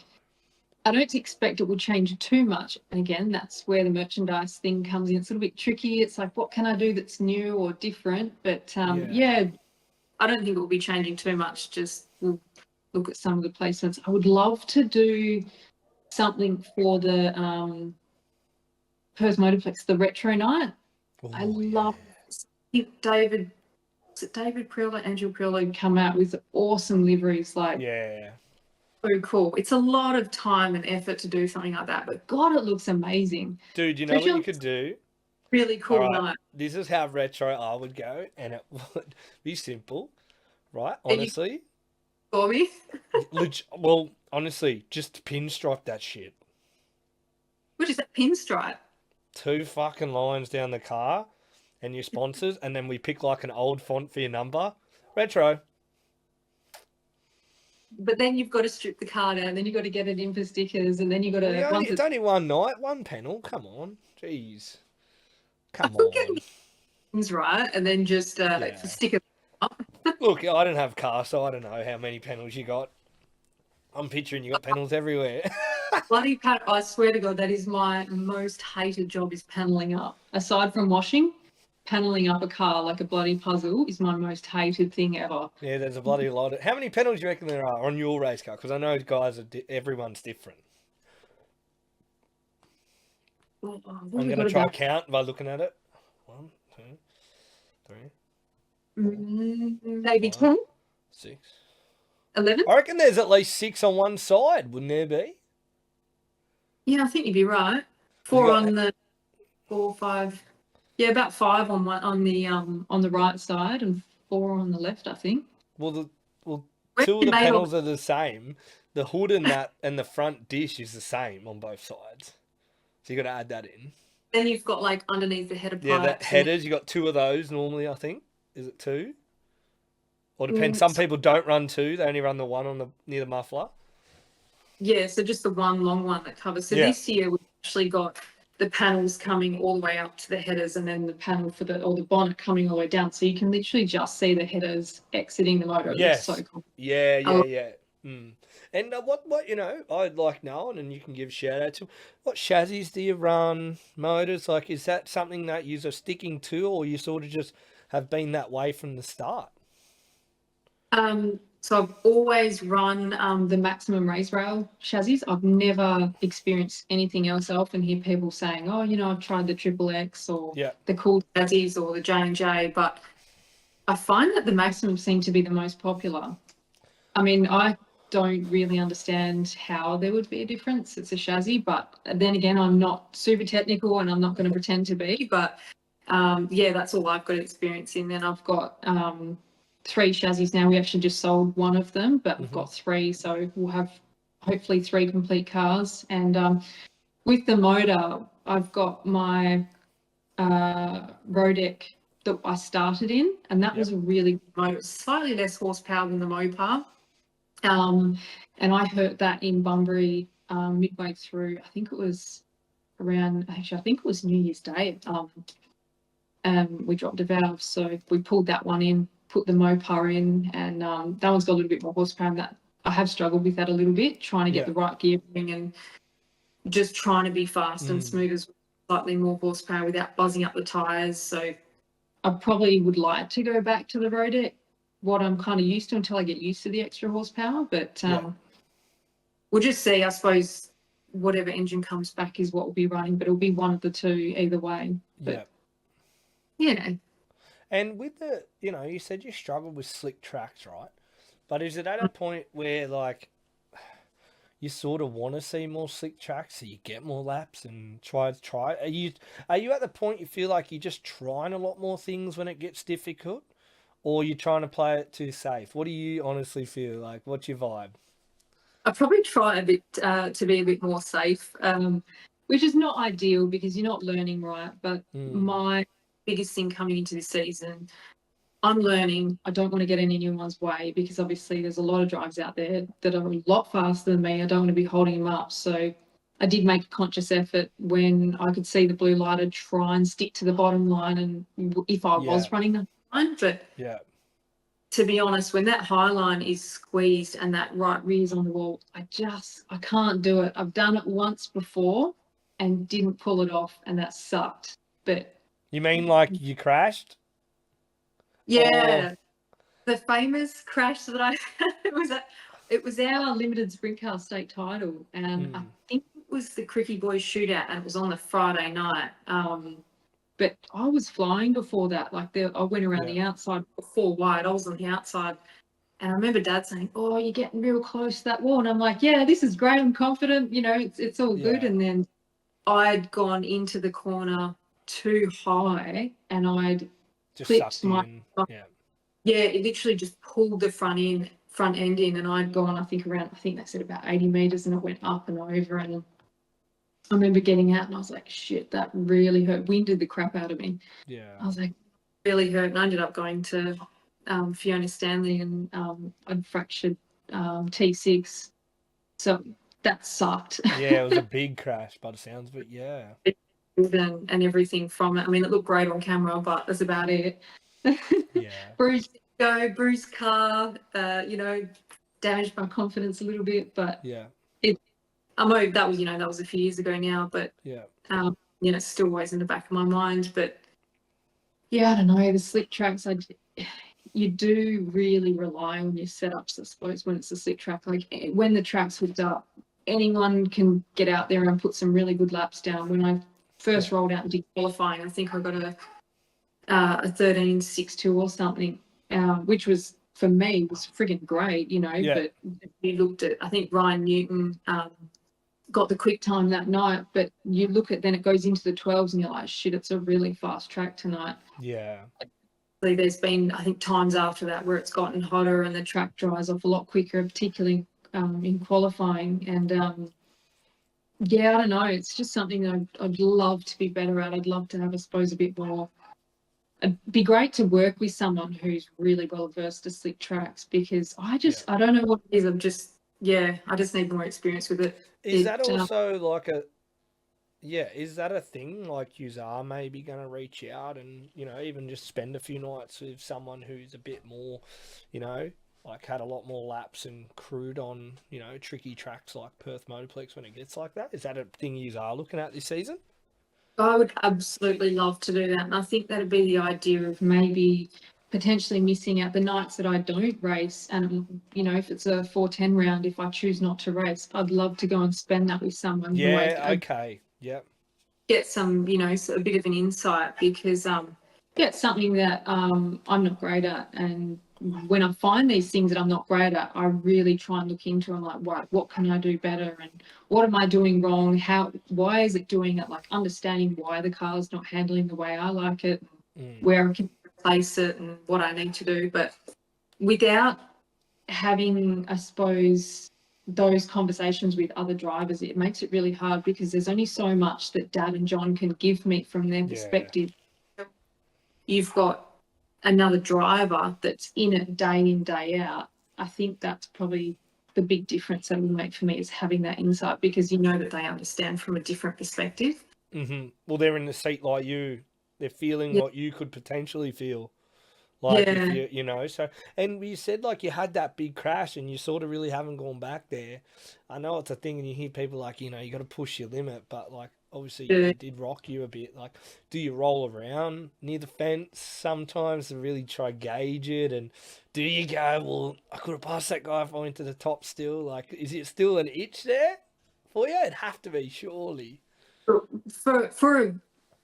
I don't expect it will change too much. And again, that's where the merchandise thing comes in. It's a little bit tricky. It's like, what can I do that's new or different? But I don't think it will be changing too much. Just we'll look at some of the placements. I would love to do something for the Perth Motorplex, the retro night. I love David Priolo, Angel Priolo come out with awesome liveries. Like, so cool. It's a lot of time and effort to do something like that, but God, it looks amazing. Dude, you know what you could do? Really cool night. This is how retro I would go, and it would be simple, right? Honestly. For me? Well, honestly, just pinstripe that shit. What is that, pinstripe? 2 fucking lines down the car and your sponsors, and then we pick like an old font for your number. Retro. But then you've got to strip the car down, then you've got to get it in for stickers, and then you've got to... It's only one night, one panel. Come on. Jeez. Come on. Right, and then just stick it up. Look, I don't have a car, so I don't know how many panels you got. I'm picturing you got panels everywhere. Bloody I swear to God, that is my most hated job, is paneling up. Aside from washing, paneling up a car like a bloody puzzle is my most hated thing ever. Yeah, there's a bloody lot. How many panels do you reckon there are on your race car? Because I know guys everyone's different. I'm going to try count by looking at it. 1, 2, 3. Maybe 10? 6. 11? I reckon there's at least 6 on one side, wouldn't there be? Yeah, I think you'd be right. 4 on the 4, 5. Yeah, about 5 on the right side and 4 on the left, I think. Well, 2 of the panels are the same. The hood and the front dish is the same on both sides. So you got to add that in. Then you've got like underneath the header pipes. Yeah, the headers, you got 2 of those normally, I think. Is it 2? Or depends. Some people don't run 2. They only run the one near the muffler. Yeah, so just the one long one that covers. So this year we've actually got the panels coming all the way up to the headers, and then the panel for the bonnet coming all the way down. So you can literally just see the headers exiting the motor. Yes. It's so cool. Yeah. And what I'd like knowing, and you can give a shout out to, what chassis do you run, motors? Like, is that something that you're sticking to, or you sort of just have been that way from the start? So I've always run the Maximum Race Rail chassis. I've never experienced anything else. I often hear people saying, oh, I've tried the Triple X or the Cool chassis or the J&J, but I find that the Maximum seem to be the most popular. I mean, I don't really understand how there would be a difference. It's a chassis, but then again, I'm not super technical and I'm not going to pretend to be. But yeah, that's all I've got experience in. Then I've got 3 chassis now. We actually just sold one of them, but we've got 3. So we'll have hopefully 3 complete cars. And with the motor, I've got my Rodec that I started in, and that was a really good motor. It was slightly less horsepower than the Mopar. And I hurt that in Bunbury midway through. I think it was New Year's Day. We dropped a valve, so we pulled that one in, put the Mopar in, and that one's got a little bit more horsepower. And that I have struggled with that a little bit, trying to get the right gearing and just trying to be fast and smooth as slightly more horsepower without buzzing up the tyres. So I probably would like to go back to the Rodec, what I'm kind of used to, until I get used to the extra horsepower. But we'll just see. I suppose whatever engine comes back is what will be running, but it'll be one of the two either way. But, you know. And with the, you said you struggled with slick tracks, right? But is it at a point where, like, you sort of want to see more slick tracks so you get more laps and try? Are you at the point you feel like you're just trying a lot more things when it gets difficult? Or you're trying to play it too safe? What do you honestly feel like? What's your vibe? I probably try a bit to be a bit more safe, which is not ideal because you're not learning right. But my biggest thing coming into this season, I'm learning. I don't want to get in anyone's way because obviously there's a lot of drives out there that are a lot faster than me. I don't want to be holding them up. So I did make a conscious effort when I could see the blue light to try and stick to the bottom line, and if I was running the line. But to be honest, when that high line is squeezed and that right rear's on the wall, I can't do it. I've done it once before and didn't pull it off, and that sucked. But you mean like you crashed? Yeah, the famous crash that I had, it was our limited sprint car state title, and I think it was the Cricky Boys shootout, and it was on the Friday night. But I was flying before that. Like I went around the outside 4 wide. I was on the outside, and I remember Dad saying, "Oh, you're getting real close to that wall," and I'm like, "Yeah, this is great. I'm confident. It's all good." And then I'd gone into the corner too high, and I'd clipped my it literally just pulled the front end in, and I'd gone I think they said about 80 meters, and it went up and over. And I remember getting out and I was like, shit, that really hurt. Winded the crap out of me. I was like, really hurt. And I ended up going to Fiona Stanley, and I'd fractured T6, so that sucked. It was a big crash by the sounds of it. And everything from it. I mean, it looked great on camera, but that's about it. Bruised car, damaged my confidence a little bit, but that was a few years ago now, but it's still always in the back of my mind. But I don't know, the slick tracks, you do really rely on your setups, I suppose, when it's a slick track. Like when the track's hooked up, anyone can get out there and put some really good laps down. When I first rolled out and did qualifying, I think I got a 13.62 or something, which was, for me, was friggin' great, but you looked at, I think Ryan Newton got the quick time that night, but you look at, then it goes into the 12s and you're like, shit, it's a really fast track tonight. There's been, I think, times after that where it's gotten hotter and the track dries off a lot quicker, particularly in qualifying. And I don't know, it's just something that I'd love to be better at. I'd love to have, I suppose, a bit more. It'd be great to work with someone who's really well versed to slick tracks, because I don't know what it is. I just need more experience with it. Is that also like is that a thing? Like you are maybe going to reach out and, even just spend a few nights with someone who's a bit more, like had a lot more laps and crewed on, tricky tracks like Perth Motorplex when it gets like that? Is that a thing you are looking at this season? I would absolutely love to do that. And I think that'd be the idea of maybe potentially missing out the nights that I don't race. And, if it's a 410 round, if I choose not to race, I'd love to go and spend that with someone. Okay. Yep. Get some, a bit of an insight, because yeah, it's something that I'm not great at. And when I find these things that I'm not great at, I really try and look into them, like, right, what can I do better? And what am I doing wrong? Why is it doing it? Like understanding why the car's not handling the way I like it, where I can replace it and what I need to do. But without having, I suppose, those conversations with other drivers, it makes it really hard because there's only so much that Dad and John can give me from their perspective. You've got another driver that's in it day in, day out. I think that's probably the big difference that will make for me, is having that insight, because you know that they understand from a different perspective. Well, they're in the seat like you. They're feeling Yeah. what you could potentially feel. Like if Yeah. you know, so, and you said like you had that big crash and you sort of really haven't gone back there. I know it's a thing, and you hear people like, you know, you got to push your limit, but like obviously Yeah. it did rock you a bit. Like, do you roll around near the fence sometimes to really try gauge it, and do you go, well, I could have passed that guy if I went to the top still? Like, is it still an itch there for you? It'd have to be, surely.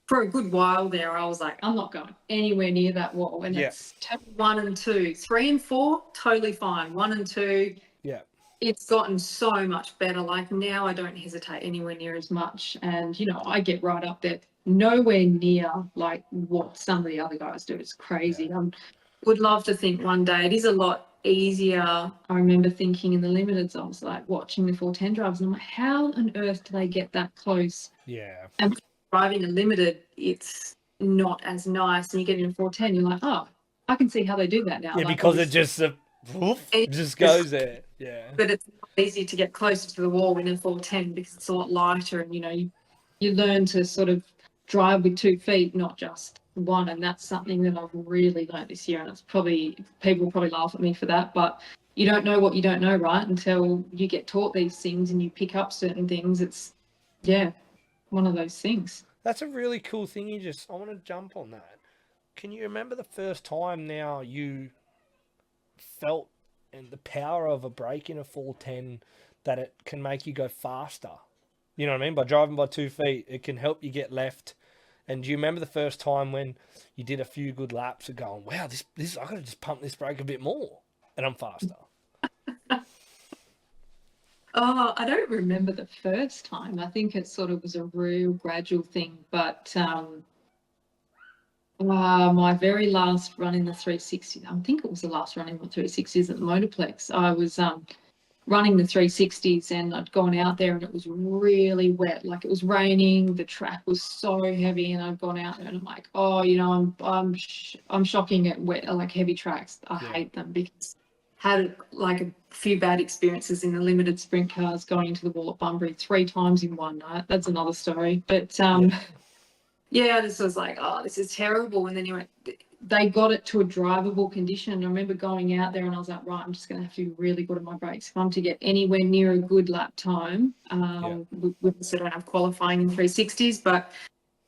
For a good while there, I was like, I'm not going anywhere near that wall. And Yeah, it's tab 1 and 2, 3 and 4, totally fine. 1 and 2, yeah, it's gotten so much better. Like now I don't hesitate anywhere near as much. And, you know, I get right up there, nowhere near like what some of the other guys do. It's crazy. I would love to think one day it is a lot easier. I remember thinking in the limiteds, I was like watching the 410 drivers and I'm like, how on earth do they get that close? yeah. And driving a limited, it's not as nice. And you get in a 410, you're like, oh, I can see how they do that now. Yeah, Like because it obviously, just woof, just it's, goes there. Yeah. but it's easier to get closer to the wall in a 410 because it's a lot lighter, and you know, you learn to sort of drive with 2 feet, not just one. And that's something that I've really learned this year. And it's probably, people probably laugh at me for that, but you don't know what you don't know, right? Until you get taught these things and you pick up certain things. It's, yeah, one of those things. That's a really cool thing. I want to jump on that. Can you remember the first time now you felt and the power of a brake in a 410, that it can make you go faster? You know what I mean? By driving by 2 feet, it can help you get left. And do you remember the first time when you did a few good laps of going, wow, this I got to just pump this brake a bit more and I'm faster? Oh, I don't remember the first time. I think it sort of was a real gradual thing. But my very last run in the 360, I think it was the last run in the 360s at the Motorplex. I was running the 360s and I'd gone out there and it was really wet. Like it was raining, the track was so heavy, and I'd gone out there and I'm like, oh, you know, I'm shocking at wet, like heavy tracks. I hate them because had like a few bad experiences in the limited sprint cars going into the wall at Bunbury 3 times in one night. That's another story. But yeah, this was like, oh, this is terrible. And then they got it to a drivable condition. And I remember going out there and I was like, right, I'm just going to have to be really good at my brakes. If I'm to get anywhere near a good lap time, we also don't have qualifying in 360s, but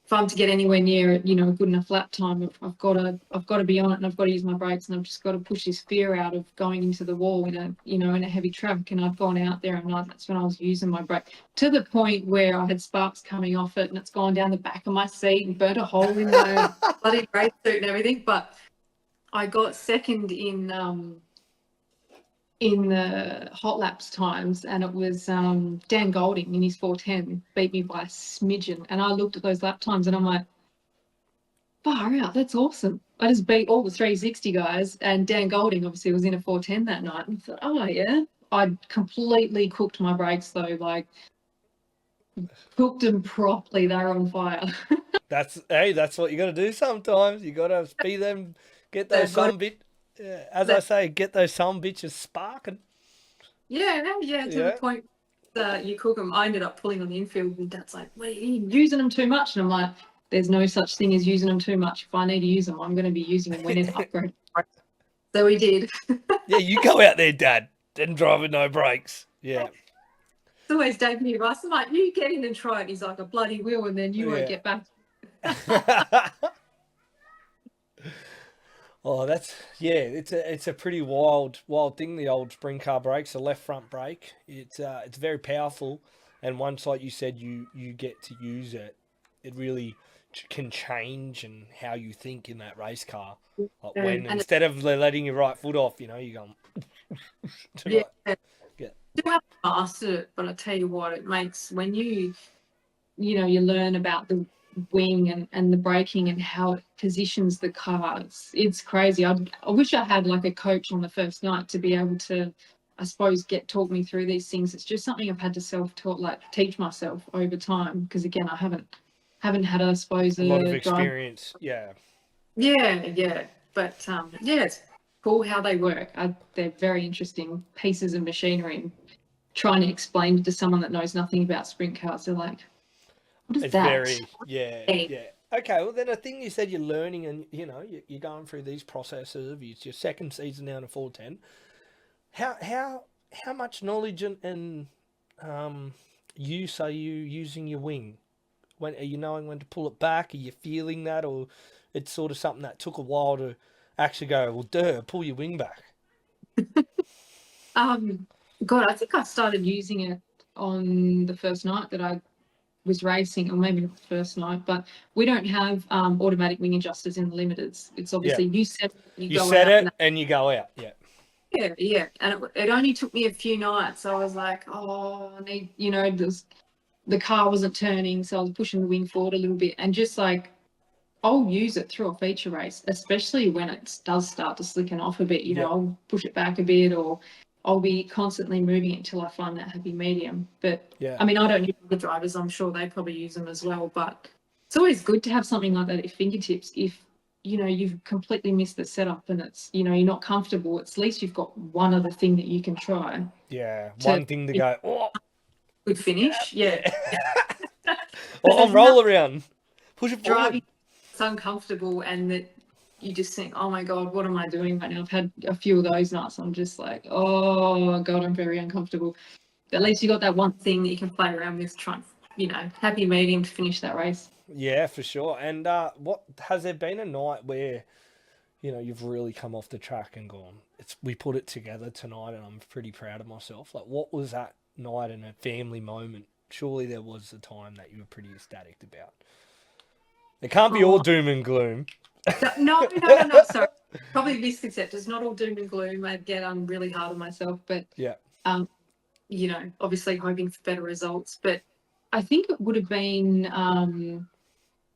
if I'm to get anywhere near it, you know, a good enough lap time, I've got to be on it, and I've got to use my brakes, and I've just got to push this fear out of going into the wall in a heavy track. And I've gone out there, and that's when I was using my brake to the point where I had sparks coming off it, and it's gone down the back of my seat and burnt a hole in my bloody brake suit and everything. But I got second in the hot laps times, and it was Dan Golding in his 410 beat me by a smidgen. And I looked at those lap times and I'm like, far out, that's awesome. I just beat all the 360 guys, and Dan Golding obviously was in a 410 that night. And I thought, oh yeah, I completely cooked my brakes though, like cooked them properly. They were on fire. That's what you got to do sometimes. You got to speed them, get those get those some bitches sparking. Yeah, to the point that you cook them. I ended up pulling on the infield, and Dad's like, "Well, you're using them too much." And I'm like, "There's no such thing as using them too much. If I need to use them, I'm going to be using them when it's upgraded." So we did. Yeah, you go out there, Dad, and drive with no brakes. Yeah. It's always Dave me advice. I'm like, "You get in and try it." He's like, "I bloody will," and then you won't get back. Oh, it's a pretty wild thing. The old sprint car brakes, the left front brake. It's very powerful, and once, like you said, you get to use it, it really can change and how you think in that race car. Like Yeah, when and instead of letting your right foot off, you're going to yeah, yeah. still haven't mastered it, but I tell you what, it makes when you learn about the wing and the braking and how it positions the car. It's crazy. I wish I had like a coach on the first night to be able to, I suppose, talk me through these things. It's just something I've had to self-taught, like teach myself over time. Because again, I haven't had, I suppose, A lot of a drive. experience. Yeah. Yeah. But yeah, it's cool how they work. They're very interesting pieces of machinery. And trying to explain it to someone that knows nothing about sprint cars, they're like, "What is It's that?" very, yeah. Okay, well then I think you said you're learning and you're going through these processes. It's your second season now in a 410. How much knowledge and use are you using your wing? When are you knowing when to pull it back? Are you feeling that, or it's sort of something that took a while to actually go? Well, pull your wing back. Um, God, I think I started using it on the first night that I was racing, or maybe not the first night, but we don't have automatic wing adjusters in the limiteds. It's Yeah, obviously you set it, you you go set out, it and you go out. Yeah, yeah. And it only took me a few nights. I was like, oh, I need, the car wasn't turning, so I was pushing the wing forward a little bit, and just like I'll use it through a feature race, especially when it does start to slicken off a bit. yeah, I'll push it back a bit, or I'll be constantly moving it until I find that happy medium. But yeah. I mean, I don't use the drivers. I'm sure they probably use them as well. But it's always good to have something like that at your fingertips. If you've completely missed the setup and it's you're not comfortable, at least you've got one other thing that you can try Yeah, to one thing to go. Oh, good yeah, finish. Yeah, yeah. because Or on there's roll nothing around, push it forward. driving it's uncomfortable and that you just think, oh my God, what am I doing right now? I've had a few of those nights. I'm just like, oh God, I'm very uncomfortable. But at least you got that one thing that you can play around with, try happy medium to finish that race. Yeah, for sure. And what has there been a night where you've really come off the track and gone? We put it together tonight, and I'm pretty proud of myself. Like, what was that night in a family moment? Surely there was a time that you were pretty ecstatic about. It can't be all Oh, doom and gloom. no. Sorry. Probably misconcept. It's not all doom and gloom. I'm really hard on myself, but Yeah. um, obviously hoping for better results. But I think it would have been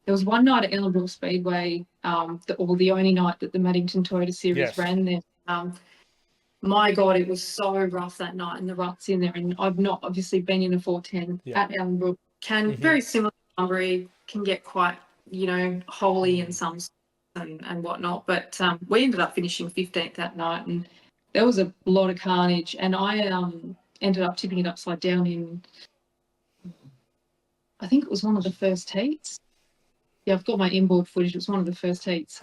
there was one night at Ellenbrook Speedway, the only night that the Maddington Toyota Series Yes. ran there. My God, it was so rough that night, and the ruts in there. And I've not obviously been in a 410 Yeah. at Ellenbrook. Mm-hmm. Very similar to Bunbury, can get quite holy in some and whatnot. But we ended up finishing 15th that night, and there was a lot of carnage. And I ended up tipping it upside down in, I think it was one of the first heats. Yeah, I've got my inboard footage. It was one of the first heats.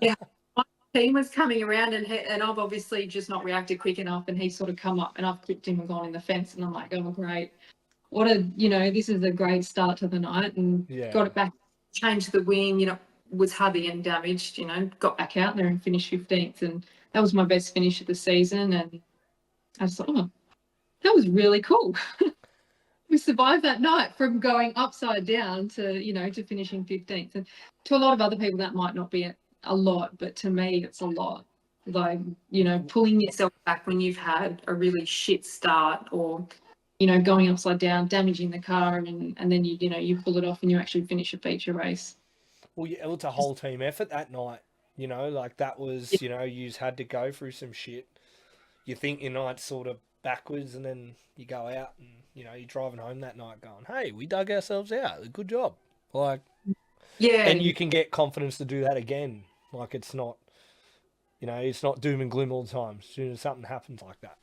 Yeah, my team was coming around and I've obviously just not reacted quick enough, and he's sort of come up and I've clipped him and gone in the fence, and I'm like, oh great, this is a great start to the night, and Yeah. got it back, changed the wing, was hardly any damaged, got back out there and finished 15th, and that was my best finish of the season, and I just thought, oh, that was really cool. We survived that night from going upside down to finishing 15th. And to a lot of other people, that might not be a lot, but to me, it's a lot. Like, pulling yourself back when you've had a really shit start, or, going upside down, damaging the car, and then you pull it off and you actually finish a feature race. Well, it was a whole team effort that night. Like that was, you had to go through some shit. You think your night's sort of backwards, and then you go out and you're driving home that night going, hey, we dug ourselves out, good job. Like, Yeah. and you can get confidence to do that again. Like, it's not doom and gloom all the time. As soon as something happens like that,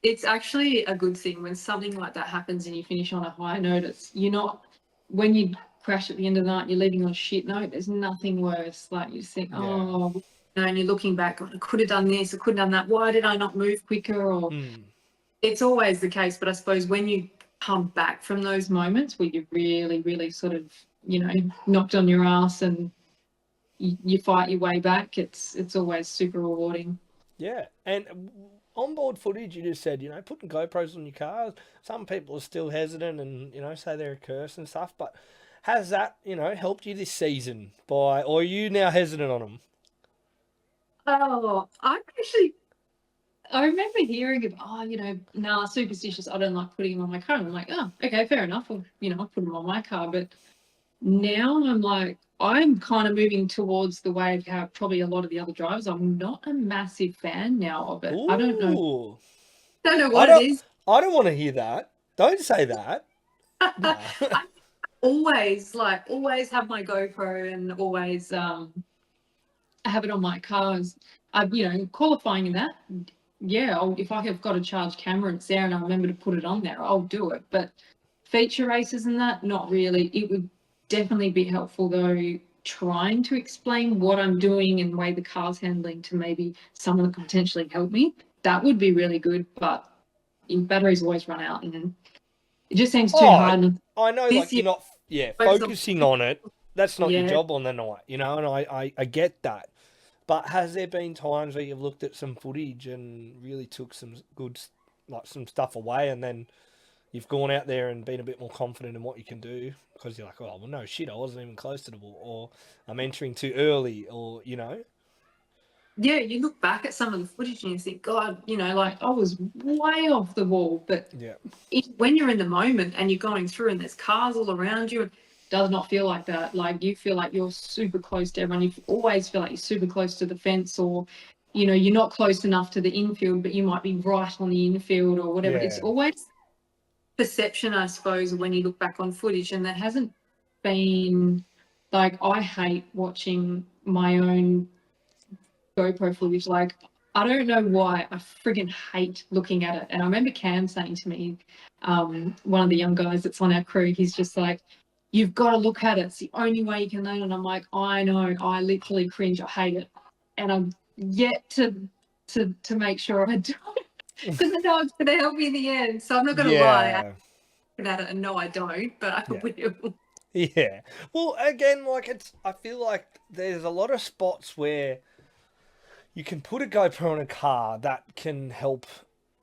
it's actually a good thing when something like that happens and you finish on a high note. You're not, when you crash at the end of the night, you're leaving on a shit note. There's nothing worse. Like, you just think, oh, and you're looking back, I could have done this, I could have done that. Why did I not move quicker? Or it's always the case. But I suppose when you come back from those moments where you really, really sort of, knocked on your ass and you fight your way back, it's always super rewarding. Yeah, and onboard footage, you just said, putting GoPros on your cars. Some people are still hesitant and say they're a curse and stuff. But has that, helped you this season or are you now hesitant on them? Oh, I remember hearing of, nah, superstitious. I don't like putting them on my car. And I'm like, oh, okay, fair enough. Well, I'll put them on my car. But now I'm like, I'm kind of moving towards the way of how probably a lot of the other drivers. I'm not a massive fan now of it. I don't know. Ooh. Don't know I what it don't is. I don't want to hear that. Don't say that. Nah. I always have my GoPro and always have it on my cars. Qualifying in that, yeah, if I have got a charged camera and it's there and I remember to put it on there, I'll do it. But feature races and that, not really. It would definitely be helpful though, trying to explain what I'm doing and the way the car's handling to maybe someone that could potentially help me. That would be really good, but batteries always run out and it just seems too Oh, hard. I know, This like year, you're not, focusing on it. That's not your yeah, job on the night, and I get that. But has there been times where you've looked at some footage and really took some good, like some stuff away, and then you've gone out there and been a bit more confident in what you can do because you're like, oh, well, no shit, I wasn't even close to the ball, or I'm entering too early, or yeah, you look back at some of the footage and you think, God, like I was way off the wall. But yeah, when you're in the moment and you're going through and there's cars all around you, it does not feel like that. Like you feel like you're super close to everyone. You always feel like you're super close to the fence, or you're not close enough to the infield, but you might be right on the infield or whatever. It's yeah, always perception, I suppose, when you look back on footage, and there hasn't been like I hate watching my own GoPro footage. Like, I don't know why. I friggin' hate looking at it. And I remember Cam saying to me, one of the young guys that's on our crew, he's just like, you've got to look at it. It's the only way you can learn. And I'm like, I know, I literally cringe. I hate it. And I'm yet to make sure I do it because I know it's going to help me in the end. So I'm not going to lie. I yeah, look at it and no, I don't, but I yeah. will. Yeah. Well, again, like I feel like there's a lot of spots where you can put a GoPro on a car that can help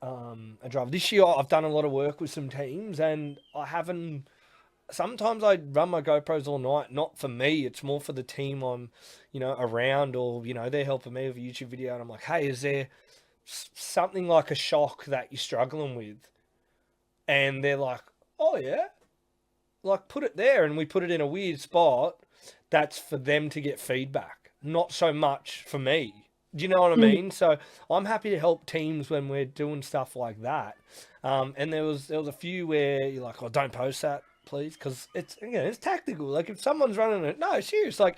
a driver. This year, I've done a lot of work with some teams, and I haven't. Sometimes I run my GoPros all night. Not for me; it's more for the team I'm, around, or they're helping me with a YouTube video, and I'm like, hey, is there something like a shock that you're struggling with? And they're like, oh yeah, like put it there, and we put it in a weird spot. That's for them to get feedback, not so much for me. Do you know what I mean? So I'm happy to help teams when we're doing stuff like that. And there was a few where you're like, oh, don't post that, please, because it's tactical. Like if someone's running it, no, serious. Like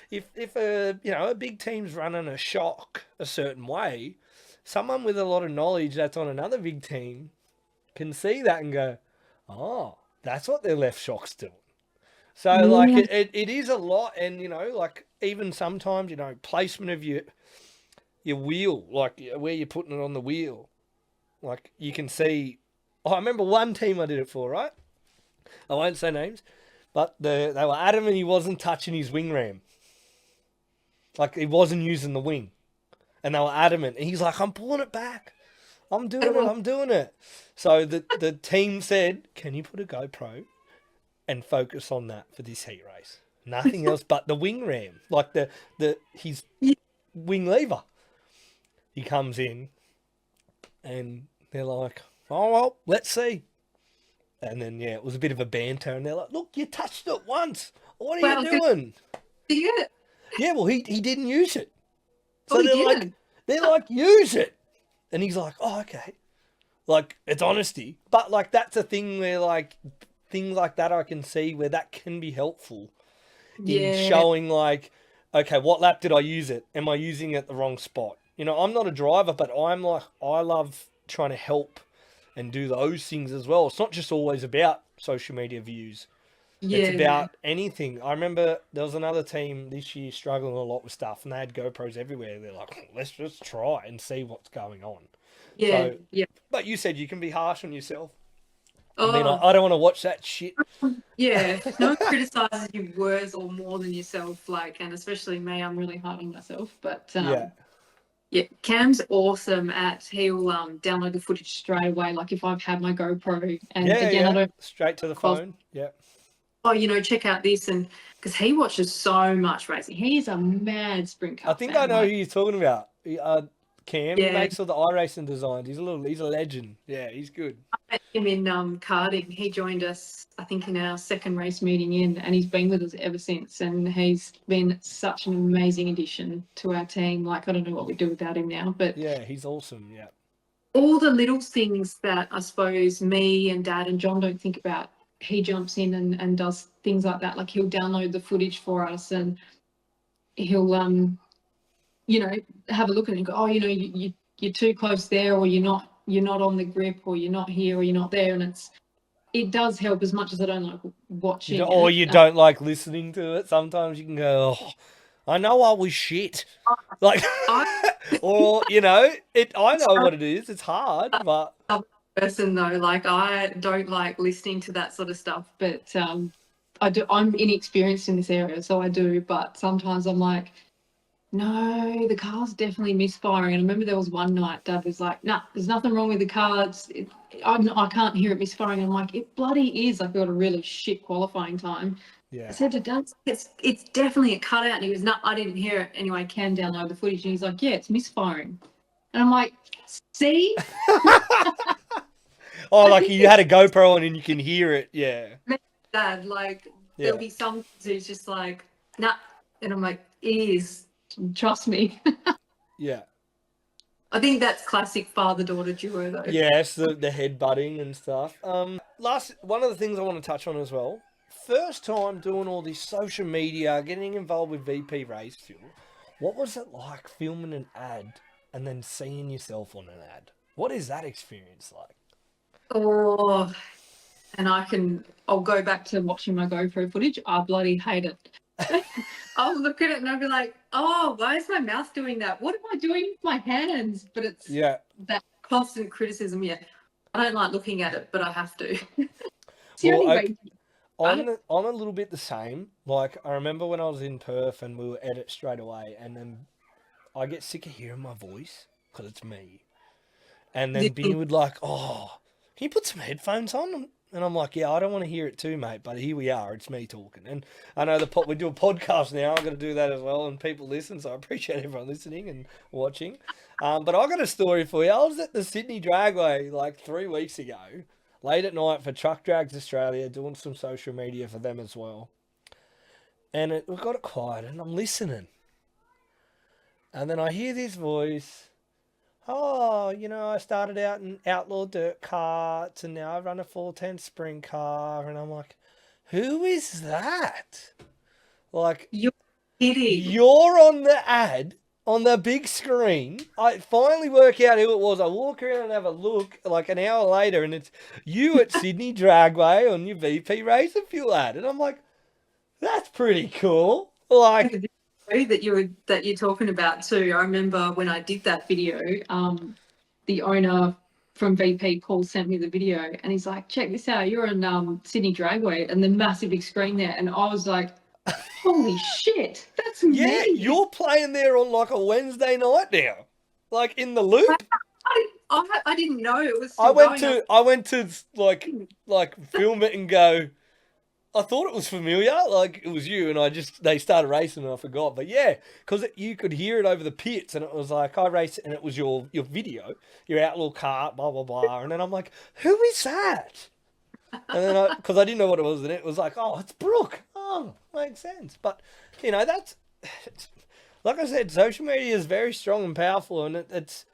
if a big team's running a shock a certain way, someone with a lot of knowledge that's on another big team can see that and go, oh, that's what their left shock's doing. So like Yeah. it is a lot, and like even sometimes placement of your wheel, like where you're putting it on the wheel, like you can see. Oh, I remember one team I did it for, right? I won't say names, but they were adamant he wasn't touching his wing ram, like he wasn't using the wing, and they were adamant. And he's like, I'm pulling it back. I'm doing it. So the team said, can you put a GoPro and focus on that for this heat race? Nothing else but the wing ram, like his wing lever. He comes in and they're like, oh, well, let's see. And then, it was a bit of a banter. And they're like, look, you touched it once. What are you doing? Yeah. Yeah, well, he didn't use it. So Oh, he didn't. they're like, use it. And he's like, oh, okay. Like, it's honesty. But, like, that's a thing where, like, things like that I can see where that can be helpful in showing, like, okay, what lap did I use it? Am I using it at the wrong spot? I'm not a driver, but I'm like, I love trying to help and do those things as well. It's not just always about social media views. It's about anything. I remember there was another team this year struggling a lot with stuff, and they had GoPros everywhere. They're like, let's just try and see what's going on. Yeah. So, Yeah. but you said you can be harsh on yourself. Oh, I mean, I don't want to watch that shit. yeah. No one criticizes you worse or more than yourself. Like, and especially me, I'm really hard on myself. But yeah, Cam's awesome he'll download the footage straight away. Like if I've had my GoPro and again, I don't straight to the phone. Yeah. oh, check out this, and because he watches so much racing, he is a mad sprint car I think fan. I know who you're talking about. Cam, he Yeah. makes all the iRacing designs. He's a legend. Yeah, he's good. I met him in karting. He joined us, I think, in our second race meeting in, and he's been with us ever since. And he's been such an amazing addition to our team. Like, I don't know what we'd do without him now, but Yeah, he's awesome. Yeah. all the little things that I suppose me and Dad and John don't think about, he jumps in and does things like that. Like, he'll download the footage for us, and he'll have a look at it and go, oh, you're too close there, or you're not on the grip, or you're not here, or you're not there. And it does help, as much as I don't like watching You don't like listening to it. Sometimes you can go, oh, I know I was shit. Like, or, I know what it is. It's hard, but. Person though, like, I don't like listening to that sort of stuff, but I'm inexperienced in this area, so I do. But sometimes I'm like, no, the car's definitely misfiring. And I remember there was one night Dad was like, nah, there's nothing wrong with the car. I can't hear it misfiring. And I'm like, it bloody is. Like, we got a really shit qualifying time. Yeah. I said to Dad, it's definitely a cutout. And he was, no, I didn't hear it. Anyway, Cam download the footage, and he's like, yeah, it's misfiring. And I'm like, see? Oh, like you had a GoPro on and you can hear it. Yeah. Dad, like, there'll be some who's just like, nah. And I'm like, it is. Trust me. Yeah. I think that's classic father-daughter duo, though. Yes, the head butting and stuff. One of the things I want to touch on as well. First time doing all this social media, getting involved with VP Race Fuel. What was it like filming an ad and then seeing yourself on an ad? What is that experience like? Oh, and I'll go back to watching my GoPro footage. I bloody hate it. I'll look at it and I'll be like, oh, why is my mouth doing that? What am I doing with my hands? But it's that constant criticism. Yeah, I don't like looking at it, but I have to. I'm a little bit the same. Like, I remember when I was in Perth and we would edit straight away, and then I get sick of hearing my voice because it's me. And then Binny would like, oh, can you put some headphones on? And I'm like, yeah, I don't want to hear it too, mate, but here we are. It's me talking. And I know we do a podcast now. I'm going to do that as well, and people listen, so I appreciate everyone listening and watching. But I got a story for you. I was at the Sydney Dragway like 3 weeks ago, late at night for Truck Drags Australia, doing some social media for them as well. And we got it quiet, and I'm listening. And then I hear this voice. Oh, I started out in outlaw dirt carts, and now I run a 410 sprint car. And I'm like, who is that? Like, you're kidding. You're on the ad on the big screen. I finally work out who it was. I walk around and have a look like an hour later, and it's you at Sydney Dragway on your VP Razor Fuel ad. And I'm like, that's pretty cool. Like, that you're talking about too. I remember when I did that video, the owner from VP, Paul, sent me the video, and he's like, check this out, you're on Sydney Dragway, and the massive big screen there. And I was like, holy shit, that's me. Yeah, you're playing there on like a Wednesday night now, like in the loop. I didn't know it was. I went to like film it and go, I thought it was familiar, like it was you, and they started racing and I forgot. But yeah, because you could hear it over the pits, and it was like, I race, and it was your video, your outlaw kart, blah, blah, blah. And then I'm like, who is that? And then because I didn't know what it was, and it was like, oh, it's Brooke. Oh, makes sense. But, that's, like I said, social media is very strong and powerful, and it's,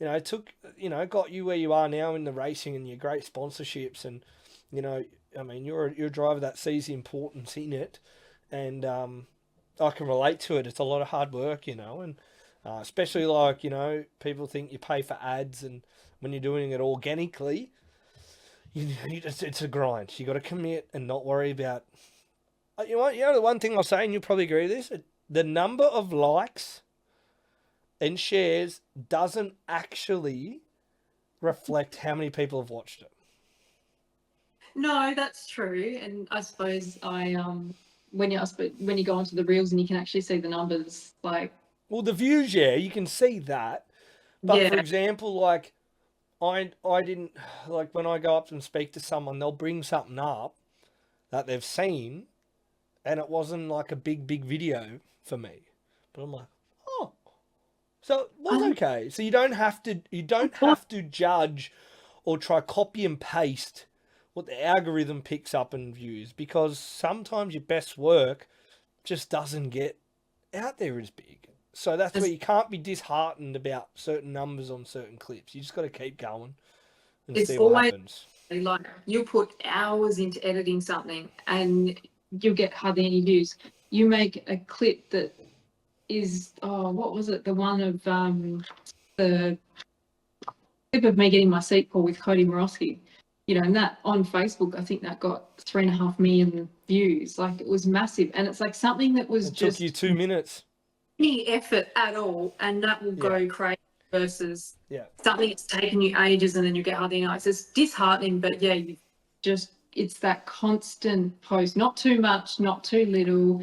got you where you are now in the racing and your great sponsorships, and, I mean, you're a driver that sees the importance in it, and I can relate to it. It's a lot of hard work, and especially like, people think you pay for ads, and when you're doing it organically, it's a grind. You got to commit and not worry about. The one thing I'll say, and you'll probably agree with this: the number of likes and shares doesn't actually reflect how many people have watched it. No, that's true. And I suppose when you go onto the reels and you can actually see the numbers, like, well, the views, yeah, you can see that. But for example, like I didn't, like, when I go up and speak to someone, they'll bring something up that they've seen, and it wasn't like a big video for me. But I'm like, oh, so it was okay. So you don't have to judge or try copy and paste what the algorithm picks up and views, because sometimes your best work just doesn't get out there as big. So that's where you can't be disheartened about certain numbers on certain clips. You just got to keep going and see what happens. Like, you put hours into editing something and you'll get hardly any views. You make a clip that is, what was it? The one of the clip of me getting my seat pulled with Cody Morosky. You know, and that on Facebook, I think that got 3.5 million views. Like, it was massive. And it's like something that was took you 2 minutes. Any effort at all, and that will go crazy versus something that's taken you ages and then you get hardly nice. It's disheartening, but yeah, it's that constant post, not too much, not too little,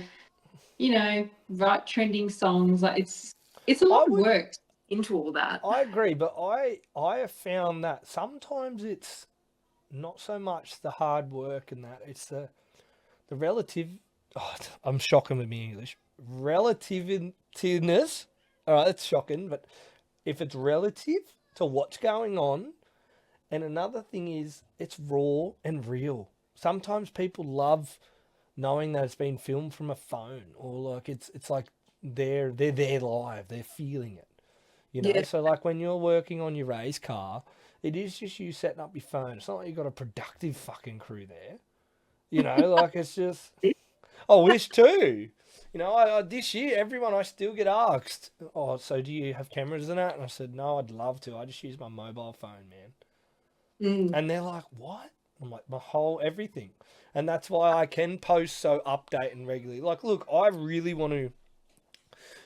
you know, right trending songs. Like, it's a lot of work into all that. I agree, but I have found that sometimes it's not so much the hard work and that, it's the relative, I'm shocking with my English, relativeness. All right, that's shocking, but if it's relative to what's going on, and another thing is it's raw and real. Sometimes people love knowing that it's been filmed from a phone, or like it's like they're there live, they're feeling it, you know. So like when you're working on your race car, it is just you setting up your phone. It's not like you've got a productive fucking crew there, you know. Like, it's just, I wish too. You know, I this year, everyone, I still get asked, oh, so do you have cameras in that? And I said, no, I'd love to. I just use my mobile phone, man. And they're like, what? I'm like, my whole everything. And that's why I can post so update and regularly. Like, look, I really want to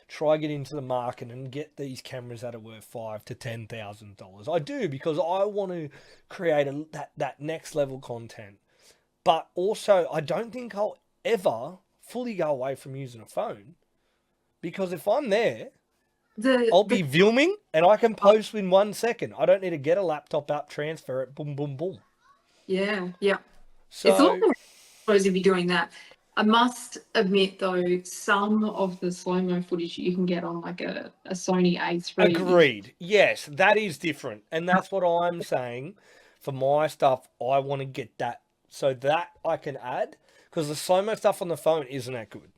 try get into the market and get these cameras that are worth $5,000 to $10,000. I do, because I want to create that next level content. But also, I don't think I'll ever fully go away from using a phone, because if I'm there, I'll be filming and I can post in 1 second. I don't need to get a laptop out, transfer it, boom, boom, boom. Yeah. So, it's all supposed to be doing that. I must admit, though, some of the slow-mo footage you can get on like a Sony A3. Agreed. Yes, that is different. And that's what I'm saying. For my stuff, I want to get that so that I can add, because the slow-mo stuff on the phone isn't that good.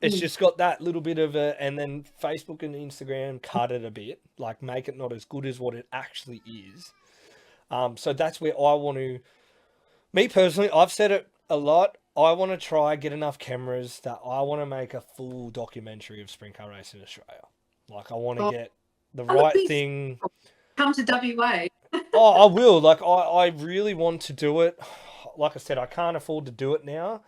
It's just got that little bit of and then Facebook and Instagram cut it a bit, like make it not as good as what it actually is. So that's where I want to, me personally, I've said it a lot, I want to try get enough cameras that I want to make a full documentary of sprint car racing in Australia. Like, I want to get the right thing. Come to WA. I will. Like, I really want to do it. Like I said, I can't afford to do it now,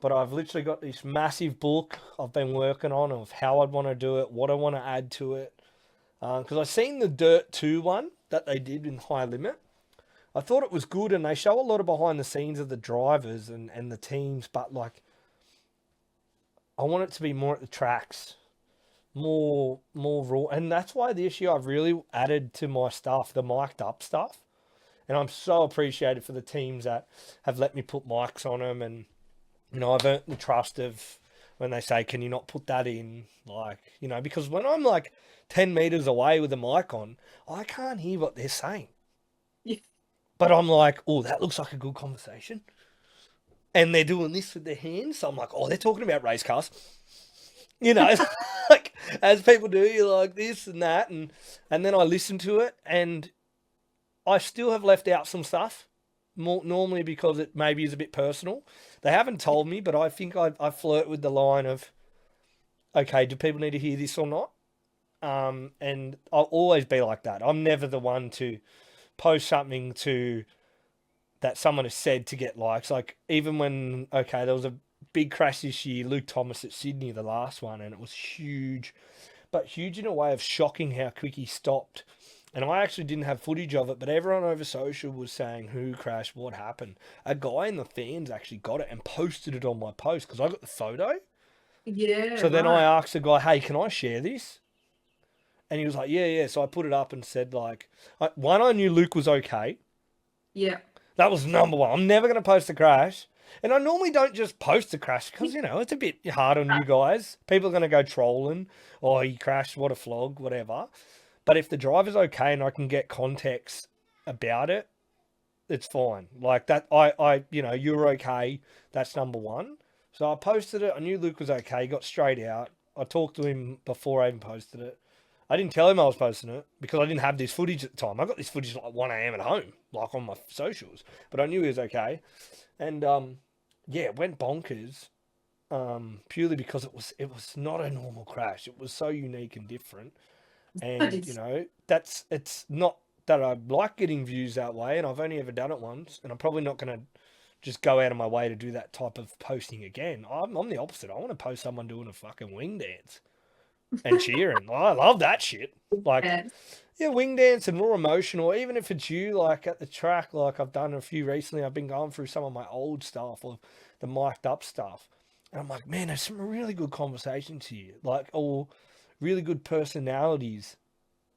but I've literally got this massive book I've been working on of how I'd want to do it, what I want to add to it. Because I've seen the Dirt 2 one that they did in High Limit. I thought it was good, and they show a lot of behind the scenes of the drivers and the teams, but like, I want it to be more at the tracks, more raw. And that's why this year I've really added to my stuff, the mic'd up stuff. And I'm so appreciated for the teams that have let me put mics on them. And, you know, I've earned the trust of when they say, can you not put that in? Like, you know, because when I'm like 10 meters away with a mic on, I can't hear what they're saying. Yeah. But I'm like, oh, that looks like a good conversation. And they're doing this with their hands. So I'm like, oh, they're talking about race cars. You know, like, as people do, you're like this and that. And then I listen to it, and I still have left out some stuff, more normally because it maybe is a bit personal. They haven't told me, but I think I flirt with the line of, okay, do people need to hear this or not? And I'll always be like that. I'm never the one to post something that someone has said to get likes. Like, even when, okay, there was a big crash this year, Luke Thomas at Sydney, the last one, and it was huge, but huge in a way of shocking how quick he stopped. And I actually didn't have footage of it, but everyone over social was saying who crashed, what happened. A guy in the fans actually got it and posted it on my post because I got the photo. Yeah. So then I asked the guy, hey, can I share this? And he was like, yeah. So I put it up and said, like, one, I knew Luke was okay. Yeah. That was number one. I'm never going to post a crash And I normally don't just post the crash because, you know, it's a bit hard on you guys. People are going to go trolling. Oh, he crashed. What a flog, whatever. But if the driver's okay and I can get context about it, it's fine. Like that, you know, you're okay. That's number one. So I posted it. I knew Luke was okay. He got straight out. I talked to him before I even posted it. I didn't tell him I was posting it because I didn't have this footage at the time. I got this footage at like 1 a.m. at home, like on my socials. But I knew he was okay. And, yeah, it went bonkers purely because it was not a normal crash. It was so unique and different. And, you know, it's not that I like getting views that way, and I've only ever done it once, and I'm probably not going to just go out of my way to do that type of posting again. I'm the opposite. I want to post someone doing a fucking wing dance and cheering. I love that shit. Like, yeah, wing dance and raw emotion, or even if it's you, like at the track, like I've done a few recently. I've been going through some of my old stuff or the mic'd up stuff, and I'm like, man, there's some really good conversations here, like, or really good personalities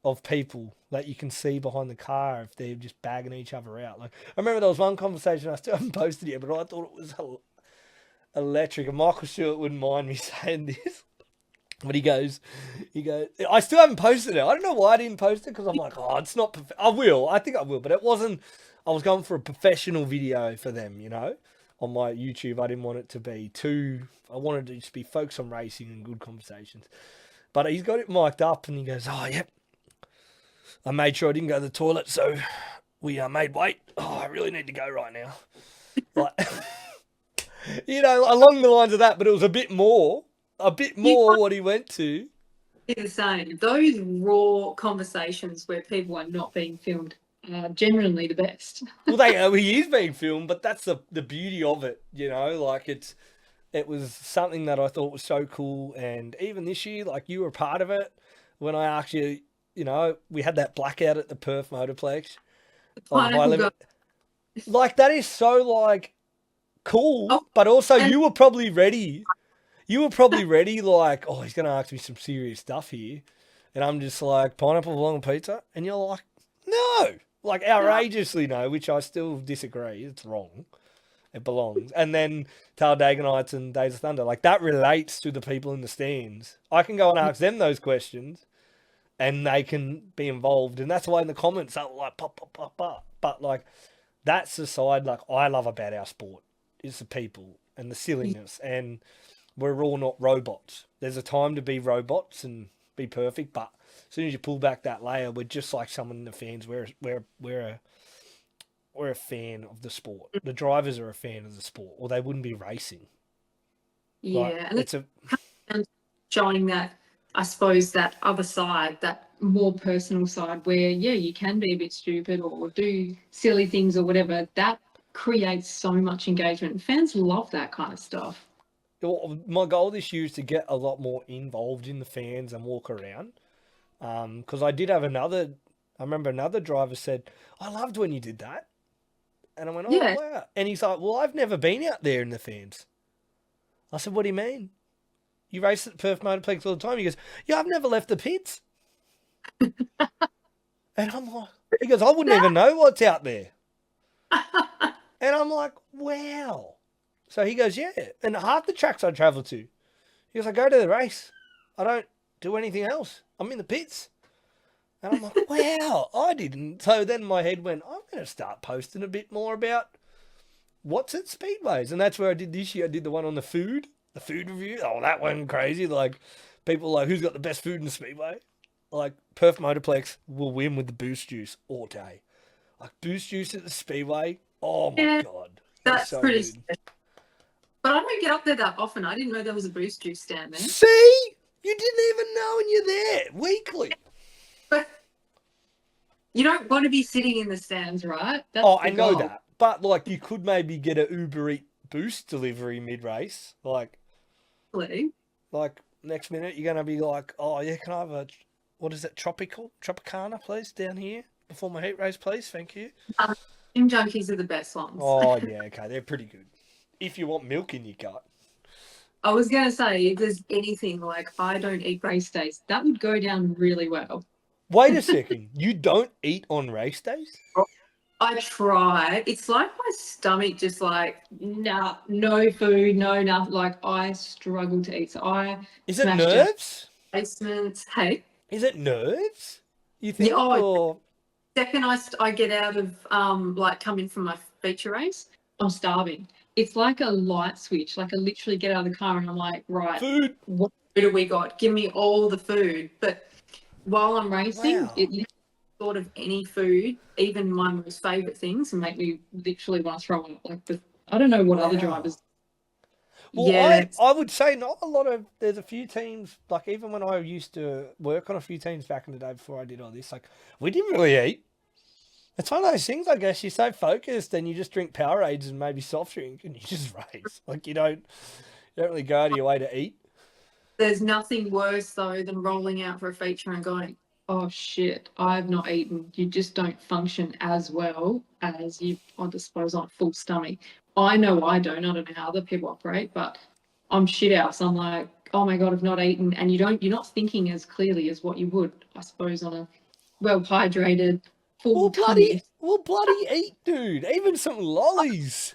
of people that you can see behind the car if they're just bagging each other out. Like, I remember there was one conversation, I still haven't posted it, but I thought it was electric, and Michael Stewart wouldn't mind me saying this. But he goes, I still haven't posted it. I don't know why I didn't post it, because I'm like, oh, it's not, I will. I think I will, but it wasn't, I was going for a professional video for them, you know, on my YouTube. I didn't want it to be too, I wanted to just be focused on racing and good conversations. But he's got it mic'd up, and he goes, oh, yep. I made sure I didn't go to the toilet, so we made weight. Oh, I really need to go right now. Like, you know, along the lines of that, but it was a bit more what he went to. The same. Those raw conversations where people are not being filmed are genuinely the best. Well, he is being filmed, but that's the beauty of it, you know. Like, it was something that I thought was so cool, and even this year, like, you were part of it when I actually, you know, we had that blackout at the Perth Motorplex on high limit. Like, that is so, like, cool, but also you were probably ready. You were probably ready, like, oh, he's going to ask me some serious stuff here. And I'm just like, pineapple along pizza? And you're like, no. Like, outrageously no, which I still disagree. It's wrong. It belongs. And then Talladega Nights and Days of Thunder. Like, that relates to the people in the stands. I can go and ask them those questions, and they can be involved. And that's why in the comments, they're like, pop, pop, pop, pop. But, like, that's the side, like, I love about our sport, is the people and the silliness. And we're all not robots. There's a time to be robots and be perfect, but as soon as you pull back that layer, we're just like someone in the fans. We're a fan of the sport. The drivers are a fan of the sport, or they wouldn't be racing. Yeah, like, and it's showing that, I suppose, that other side, that more personal side, where you can be a bit stupid or do silly things or whatever. That creates so much engagement. Fans love that kind of stuff. My goal this year is to get a lot more involved in the fans and walk around. Because I did have I remember another driver said, I loved when you did that. And I went, oh, wow. And he's like, well, I've never been out there in the fans. I said, what do you mean? You race at Perth Motorplex all the time. He goes, yeah, I've never left the pits. And I'm like, he goes, I wouldn't even know what's out there. And I'm like, wow. So he goes, yeah. And half the tracks I travel to, he goes, I go to the race. I don't do anything else. I'm in the pits. And I'm like, wow, I didn't. So then my head went, I'm going to start posting a bit more about what's at Speedways. And that's where I did this year. I did the one on the food review. Oh, that went crazy. Like, people like, who's got the best food in the Speedway? Like, Perth Motorplex will win with the Boost Juice all day. Like, Boost Juice at the Speedway. Oh, my God. That's so pretty good. special. But I don't get up there that often. I didn't know there was a Boost Juice stand there. See? You didn't even know, and you're there weekly. But you don't want to be sitting in the stands, right? That's I know that. But, like, you could maybe get an Uber Eats Boost delivery mid-race. Like, next minute you're going to be like, oh, yeah, can I have a, what is it, Tropicana, please, down here before my heat race, please? Thank you. Gym junkies are the best ones. Oh, yeah, okay. They're pretty good. If you want milk in your gut. I was going to say, if there's anything like I don't eat race days, that would go down really well. Wait a second. You don't eat on race days? I I try. It's like my stomach just like, nah, no food, no nothing. Like I struggle to eat. So I Is it smash down nerves? replacements. Hey, Is it nerves? You yeah. think, Oh, or second I get out of like coming from my feature race, I'm starving. It's like a light switch. Like I literally get out of the car and I'm like, right, food? what food have we got? Give me all the food. But while I'm racing, Wow. it literally sort of any food, even my most favourite things, and make me literally want to throw up. Like I don't know what other Wow. drivers. Well, Yeah, I would say not a lot of. There's a few teams, like even when I used to work on a few teams back in the day before I did all this, like we didn't really eat. It's one of those things, I guess. You're so focused, and you just drink Powerades and maybe soft drink, and you just race. Like you don't really go out of your way to eat. there's nothing worse though than rolling out for a feature and going, oh shit, I've not eaten. You just don't function as well as you, I suppose, on a full stomach. I know I don't. I don't know how other people operate, but I'm shit out. So I'm like, oh my God, I've not eaten. And you're not thinking as clearly as what you would, I suppose, on a well hydrated, full tummy. Well, bloody eat, dude. Even some lollies.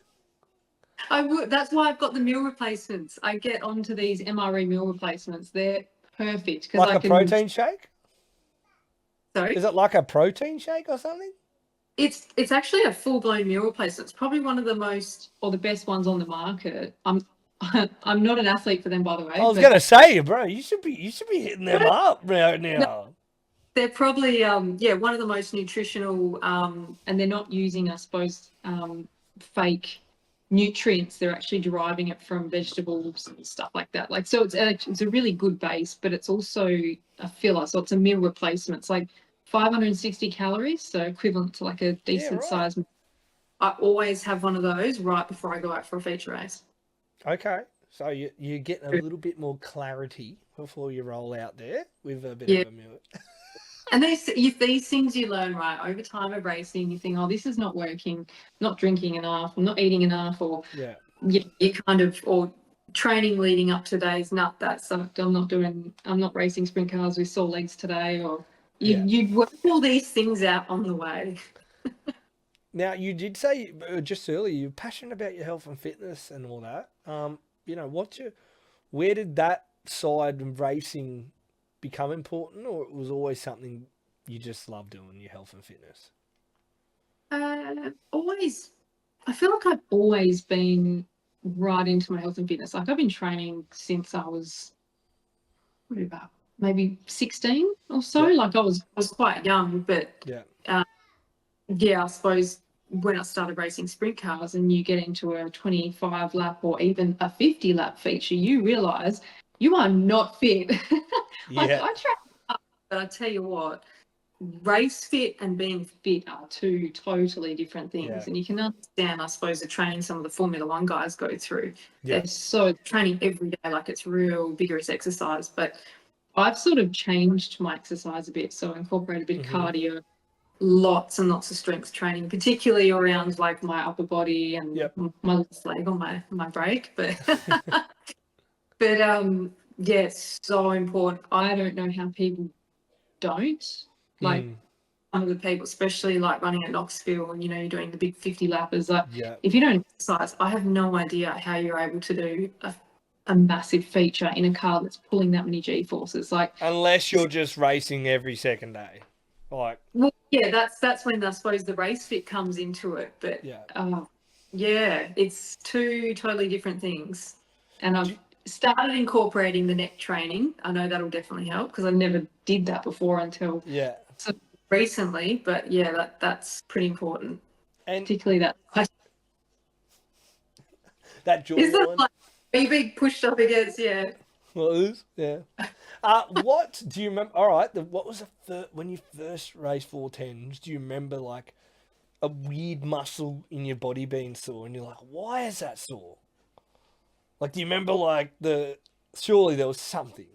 I would. That's why I've got the meal replacements. I get onto these MRE meal replacements. They're perfect because Like I a can. protein shake? Sorry. Is it like a protein shake or something? It's actually a full blown meal replacement. It's probably one of the most or the best ones on the market. I'm not an athlete for them, by the I way, was but gonna say, bro, you should be hitting them up right no, now. they're probably yeah, one of the most nutritional and they're not using, I suppose, fake nutrients. They're actually deriving it from vegetables and stuff like that. Like so it's a really good base, but it's also a filler. So it's a meal replacement. It's like 560 calories, so equivalent to like a Yeah, decent right. size. I always have one of those right before I go out for a feature race. Okay. So you're getting a little bit more clarity before you roll out there with a bit Yeah. of a meal. And these things you learn right over time of racing, you think, oh, this is not working, not drinking enough, I'm not eating enough, or Yeah. you kind of, or training leading up to days, nut that sucked. I'm not racing sprint cars with sore legs today, or Yeah. you work all these things out on the way. Now you did say just earlier you're passionate about your health and fitness and all that. Where did that side of racing become important, or it was always something you just love doing, your health and fitness? Always, I feel like I've always been right into my health and fitness. Like I've been training since I was what about maybe 16 or so. Yeah. Like I was quite young, but Yeah. uh, yeah, I suppose when I started racing sprint cars and you get into a 25 lap or even a 50 lap feature, you realize you are not fit. Like Yeah. I train, but I tell you what, race fit and being fit are two totally different Yeah. things. And you can understand, I suppose, the training some of the Formula One guys go through. Yeah. They're so training every day, like it's real vigorous exercise. But I've sort of changed my exercise a bit. So I incorporate a bit of Hmm. cardio, lots and lots of strength training, particularly around like my upper body and Yep. my left leg on my break. But but yeah, it's so important. I don't know how people don't like Mm. some of the people, especially like running at Knoxville and you're doing the big 50 lappers. Like Yeah. if you don't exercise, I have no idea how you're able to do a massive feature in a car that's pulling that many G forces. Like, Unless you're just racing every second day, like well, yeah, that's when I suppose the race fit comes into it. But yeah. yeah, it's two totally different things. And Do I've started incorporating the neck training. I know that'll definitely help because I never did that before until yeah. so recently. But yeah, that's pretty important, And particularly that. that Is it jawline. like be big pushed up against? Yeah. Well, it is. Yeah. What do you remember? All right. What was when you first raced 410s? Do you remember like a weird muscle in your body being sore, and you're like, why is that sore? Like, do you remember like surely there was something.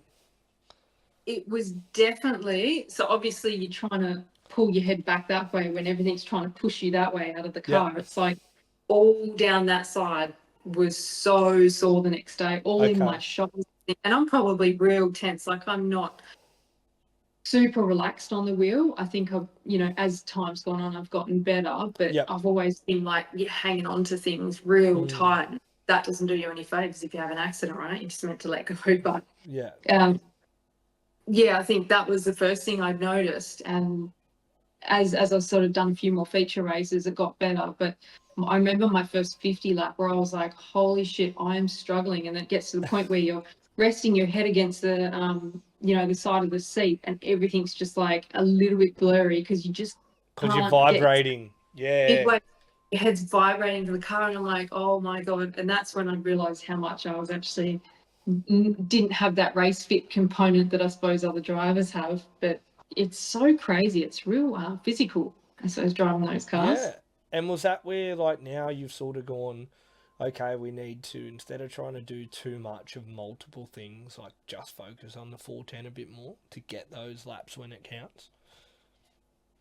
It was definitely so. Obviously, you're trying to pull your head back that way when everything's trying to push you that way out of the Yeah. car. It's like all down that side was so sore the next day, all in my Okay. shoulders. And I'm probably real tense. Like I'm not. super relaxed on the wheel. I think I've, as time's gone on, I've gotten better, but Yep. I've always been like, hanging on to things real Mm. tight. That doesn't do you any favors if you have an accident, right? You're just meant to let go. But Yeah. I think that was the first thing I'd noticed. And as I've sort of done a few more feature races, it got better. But I remember my first 50 lap where I was like, holy shit, I am struggling. And it gets to the point where you're resting your head against the, the side of the seat, and everything's just like a little bit blurry because you just Because you're can't vibrating. Yeah. your head's vibrating to the car, and I'm like, oh my God. And that's when I realized how much I was actually didn't have that race fit component that I suppose other drivers have. But it's so crazy. It's real physical, I suppose, driving those cars. Yeah. And was that where, like, now you've sort of gone, okay, we need to, instead of trying to do too much of multiple things, like just focus on the 410 a bit more to get those laps when it counts?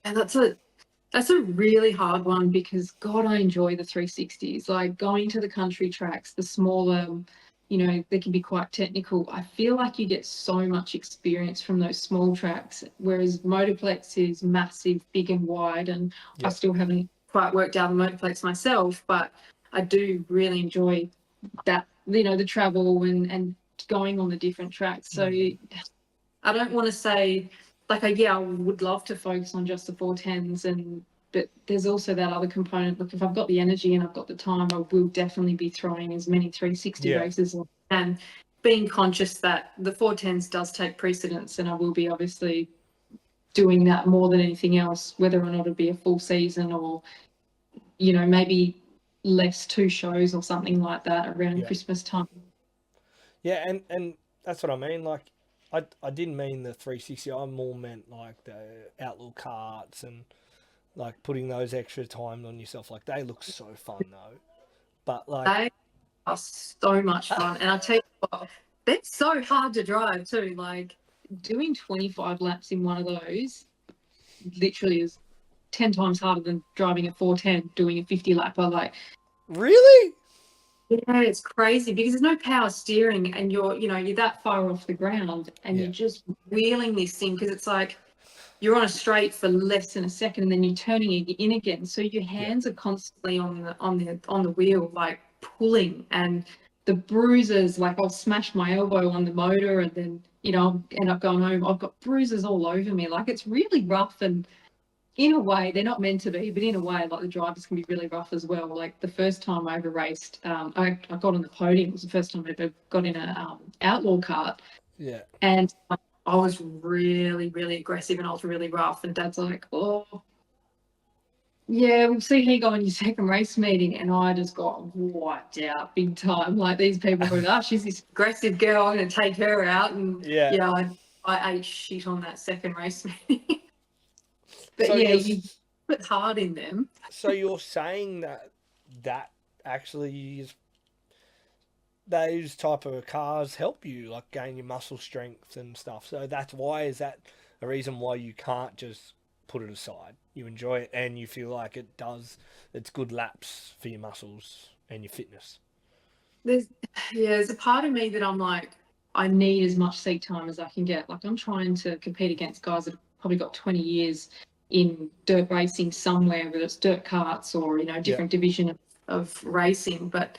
And that's a really hard one because God, I enjoy the 360s. Like going to the country tracks, the smaller, they can be quite technical. I feel like you get so much experience from those small tracks, whereas Motorplex is massive, big and wide, and I still haven't quite worked out the Motorplex myself, but I do really enjoy that, the travel and going on the different tracks. So I don't want to say, like, I would love to focus on just the 410s, but there's also that other component. Look, if I've got the energy and I've got the time, I will definitely be throwing as many 360 races as I can, being conscious that the 410s does take precedence, and I will be obviously doing that more than anything else, whether or not it'll be a full season or, maybe less 2 shows or something like that around Christmas time. Yeah, and that's what I mean. Like, I didn't mean the 360. I more meant like the outlaw carts and like putting those extra times on yourself. Like, they look so fun though. But like, They are so much fun, and I tell you what, they're so hard to drive too. Like doing 25 laps in one of those literally is 10 times harder than driving a 410 doing a 50 lapper. Like, really? yeah, it's crazy because there's no power steering, and you're that far off the ground, and you're just wheeling this thing because it's like you're on a straight for less than a second, and then you're turning it in again. So your hands are constantly on the wheel, like pulling, and the bruises. Like I'll smash my elbow on the motor, and then I'll end up going home. I've got bruises all over me. Like it's really rough, and in a way they're not meant to be, but in a way, like the drivers can be really rough as well. Like the first time I ever raced, I got on the podium. It was the first time I ever got in a outlaw kart. Yeah. And I was really, really aggressive, and I was really rough. And Dad's like, oh, yeah, we'll see how you go on your second race meeting. And I just got wiped out big time. Like these people were, oh, she's this aggressive girl, I'm going to take her out. And I ate shit on that second race meeting. But so you put hard in them. So you're saying that actually is, those type of cars help you like gain your muscle strength and stuff. So that's why, is that a reason why you can't just put it aside? You enjoy it and you feel like it's good laps for your muscles and your fitness. There's a part of me that I'm like, I need as much seat time as I can get. Like I'm trying to compete against guys that have probably got 20 years in dirt racing somewhere, whether it's dirt karts or different division of racing. But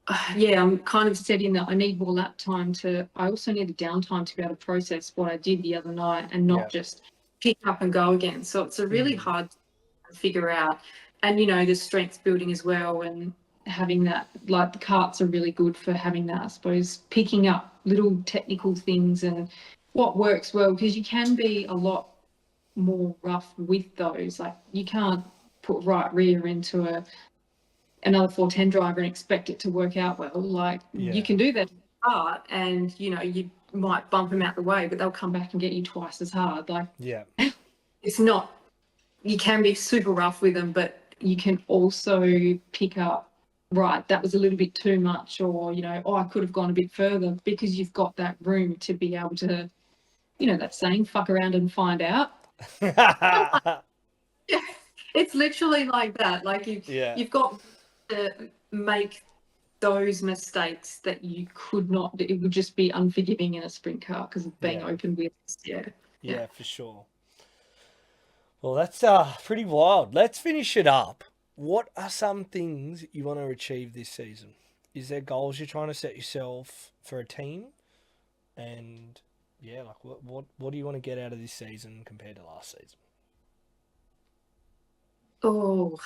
I'm kind of set in that I need more lap time I also need the downtime to be able to process what I did the other night and not just pick up and go again. So it's a really hard to figure out. And the strength building as well, and having that, like the karts are really good for having that, I suppose, picking up little technical things and what works well, because you can be a lot more rough with those. Like you can't put right rear into another 410 driver and expect it to work out well. Like you can do that hard, and you might bump them out the way, but they'll come back and get you twice as hard. Like it's not, you can be super rough with them, but you can also pick up, right, that was a little bit too much, or I could have gone a bit further, because you've got that room to be able to, that saying, fuck around and find out. It's literally like that. Like you've got to make those mistakes that you could not. It would just be unforgiving in a sprint car because of being open wheels. Yeah, for sure. Well, that's pretty wild. Let's finish it up. What are some things you want to achieve this season? Is there goals you're trying to set yourself for a team? And yeah, like what do you want to get out of this season compared to last season? Oh,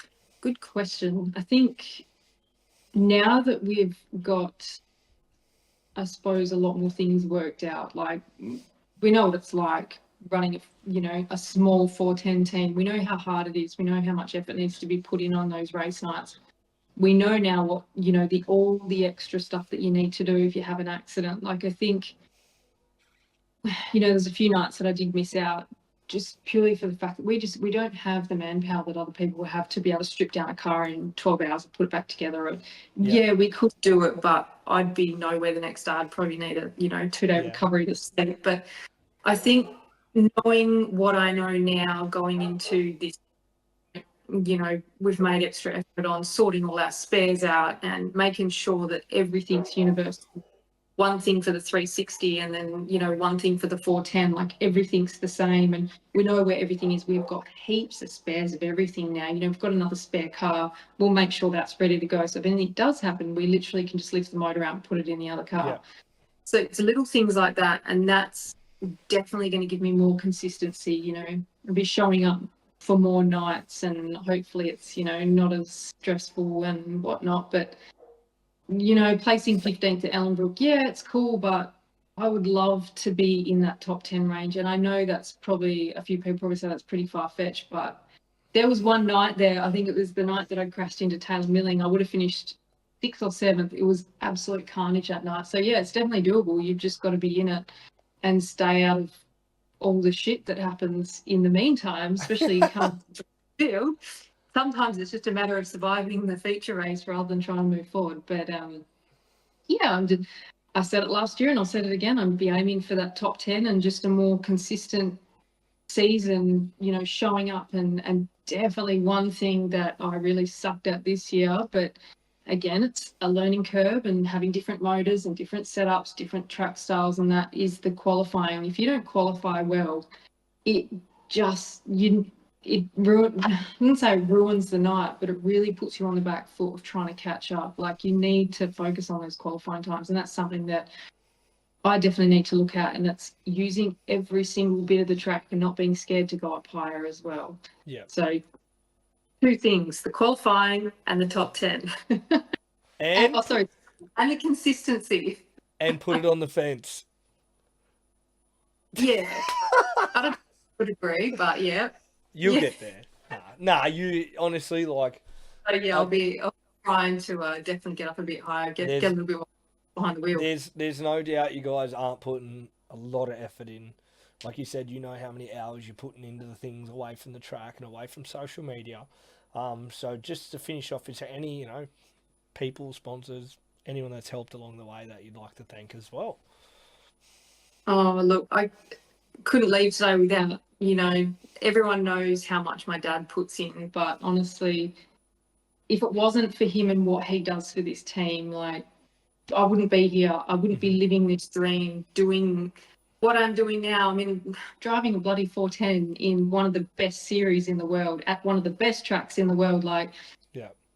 good question. I think now that we've got, I suppose, a lot more things worked out, like we know what it's like running a small 410 team. We know how hard it is. We know how much effort needs to be put in on those race nights. We know now what, all the extra stuff that you need to do if you have an accident. Like, I think, there's a few nights that I did miss out just purely for the fact that we don't have the manpower that other people have to be able to strip down a car in 12 hours and put it back together. Or, yeah, we could do it, but I'd be nowhere the next day. I'd probably need a 2-day recovery to sleep. But I think knowing what I know now going into this, we've made extra effort on sorting all our spares out and making sure that everything's universal. One thing for the 360 and then, one thing for the 410, like everything's the same and we know where everything is. We've got heaps of spares of everything now. We've got another spare car. We'll make sure that's ready to go. So if anything does happen, we literally can just lift the motor out and put it in the other car. Yeah. So it's little things like that. And that's definitely going to give me more consistency, I'll be showing up for more nights and hopefully it's, not as stressful and whatnot. But placing 15th at Ellenbrook, yeah, it's cool, but I would love to be in that top 10 range. And I know that's probably, a few people probably say that's pretty far-fetched, but there was one night there, I think it was the night that I crashed into Taylor Milling, I would have finished 6th or 7th. It was absolute carnage that night. So yeah, it's definitely doable. You've just got to be in it and stay out of all the shit that happens in the meantime, especially coming to the field. Sometimes it's just a matter of surviving the feature race rather than trying to move forward. But yeah, I said it last year and I'll say it again. I'm be aiming for that top 10 and just a more consistent season, showing up and definitely one thing that I really sucked at this year. But again, it's a learning curve and having different motors and different setups, different track styles, and that is the qualifying. If you don't qualify well, it just I wouldn't say ruins the night, but it really puts you on the back foot of trying to catch up. Like you need to focus on those qualifying times. And that's something that I definitely need to look at. And that's using every single bit of the track and not being scared to go up higher as well. Yeah. So 2 things, the qualifying and the top 10. And and the consistency. And put it on the fence. Yeah. I would agree, but yeah. You'll get there. Nah, you honestly like. Yeah, I'll be trying to definitely get up a bit higher, get a little bit more behind the wheel. There's no doubt you guys aren't putting a lot of effort in. Like you said, how many hours you're putting into the things away from the track and away from social media. So just to finish off, is there any people, sponsors, anyone that's helped along the way that you'd like to thank as well? Oh look, I couldn't leave today without, everyone knows how much my dad puts in, but honestly, if it wasn't for him and what he does for this team, like I wouldn't be here. I wouldn't be living this dream, doing what I'm doing now. I mean, driving a bloody 410 in one of the best series in the world, at one of the best tracks in the world, like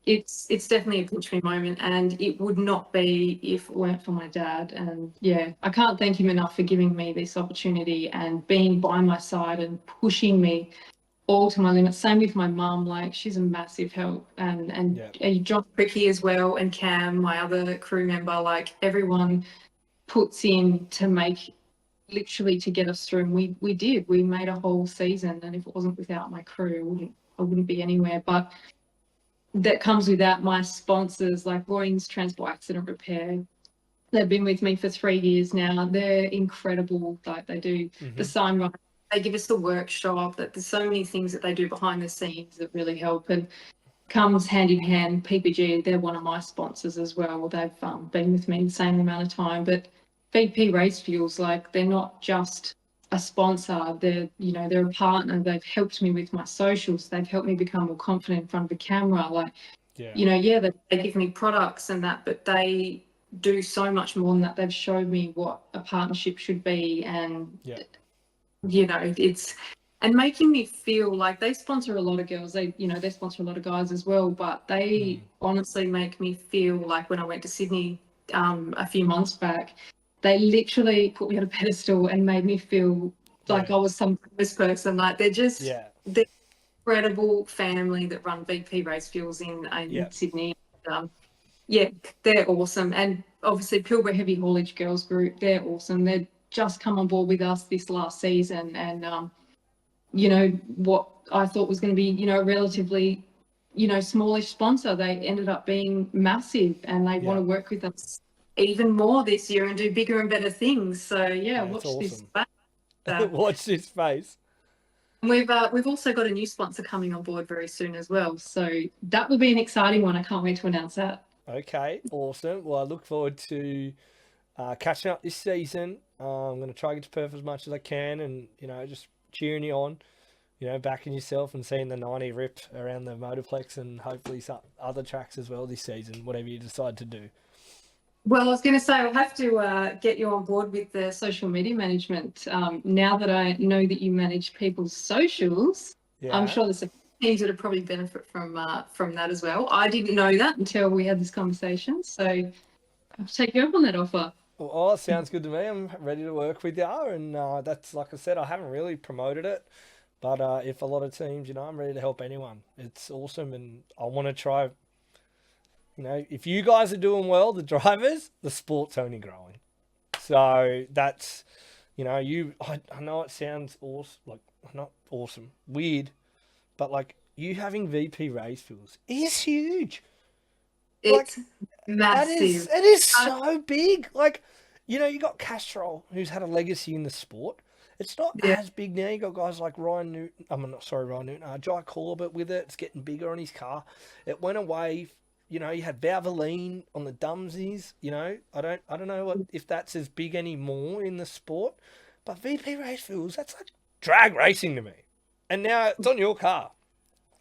it's definitely a pinch me moment, and it would not be if it weren't for my dad. And yeah, I can't thank him enough for giving me this opportunity and being by my side and pushing me all to my limits. Same with my mum, like she's a massive help, and John Cricky as well, and Cam, my other crew member, like everyone puts in to make, literally to get us through. And we made a whole season, and if it wasn't without my crew, I wouldn't be anywhere. But that comes without my sponsors like Roy's Transport Accident Repair. They've been with me for 3 years now. They're incredible. Like they do the sign writing. They give us the workshop. That there's so many things that they do behind the scenes that really help, and comes hand in hand. PPG, they're one of my sponsors as well. They've been with me the same amount of time. But BP Race Fuels, like they're not just a sponsor, they're a partner. They've helped me with my socials. They've helped me become more confident in front of the camera. Like, they give me products and that, but they do so much more than that. They've showed me what a partnership should be, and it's and making me feel like they sponsor a lot of girls. They sponsor a lot of guys as well, but they honestly make me feel like when I went to Sydney a few months back, they literally put me on a pedestal and made me feel like I was some famous person. Like they're incredible family that run VP Race Fuels in Sydney. Yeah, they're awesome. And obviously Pilbara Heavy Haulage Girls Group, they're awesome. They've just come on board with us this last season, and what I thought was going to be, a relatively, smallish sponsor, they ended up being massive, and they want to work with us even more this year and do bigger and better things. So watch this space. Watch this space. We've also got a new sponsor coming on board very soon as well. So that will be an exciting one. I can't wait to announce that. Okay, awesome. Well, I look forward to catching up this season. I'm going to try to get to Perth as much as I can, and just cheering you on, backing yourself and seeing the 90 rip around the Motorplex and hopefully some other tracks as well this season, whatever you decide to do. Well, I was going to say, I'll have to get you on board with the social media management. Now that I know that you manage people's socials, I'm sure there's some teams that would probably benefit from that as well. I didn't know that until we had this conversation, so I'll take you up on that offer. Well, it sounds good to me. I'm ready to work with you, and that's, like I said, I haven't really promoted it, but if a lot of teams, I'm ready to help anyone. It's awesome, and I want to try. If you guys are doing well, the drivers, the sport's only growing. So that's, I know it sounds awesome, like not awesome, weird, but like you having VP race fuels is huge. It's massive. It is so big. Like, you got Castrol, who's had a legacy in the sport. It's not as big now. You got guys like Ryan Newton. Ryan Newton. Jai Corbett with it. It's getting bigger on his car. It went away. You had Valvoline on the Dumsies. I don't know if that's as big anymore in the sport. But VP Race Fuels, that's like drag racing to me. And now it's on your car.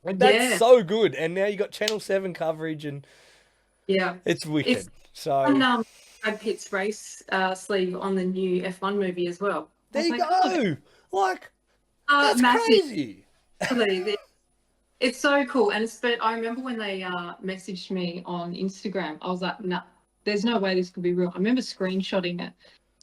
Like, that's so good. And now you got Channel 7 coverage, and it's wicked. So Brad Pitt's race sleeve on the new F1 movie as well. There you go. Like, that's crazy. It's so cool. But I remember when they messaged me on Instagram, I was like, nah, there's no way this could be real. I remember screenshotting it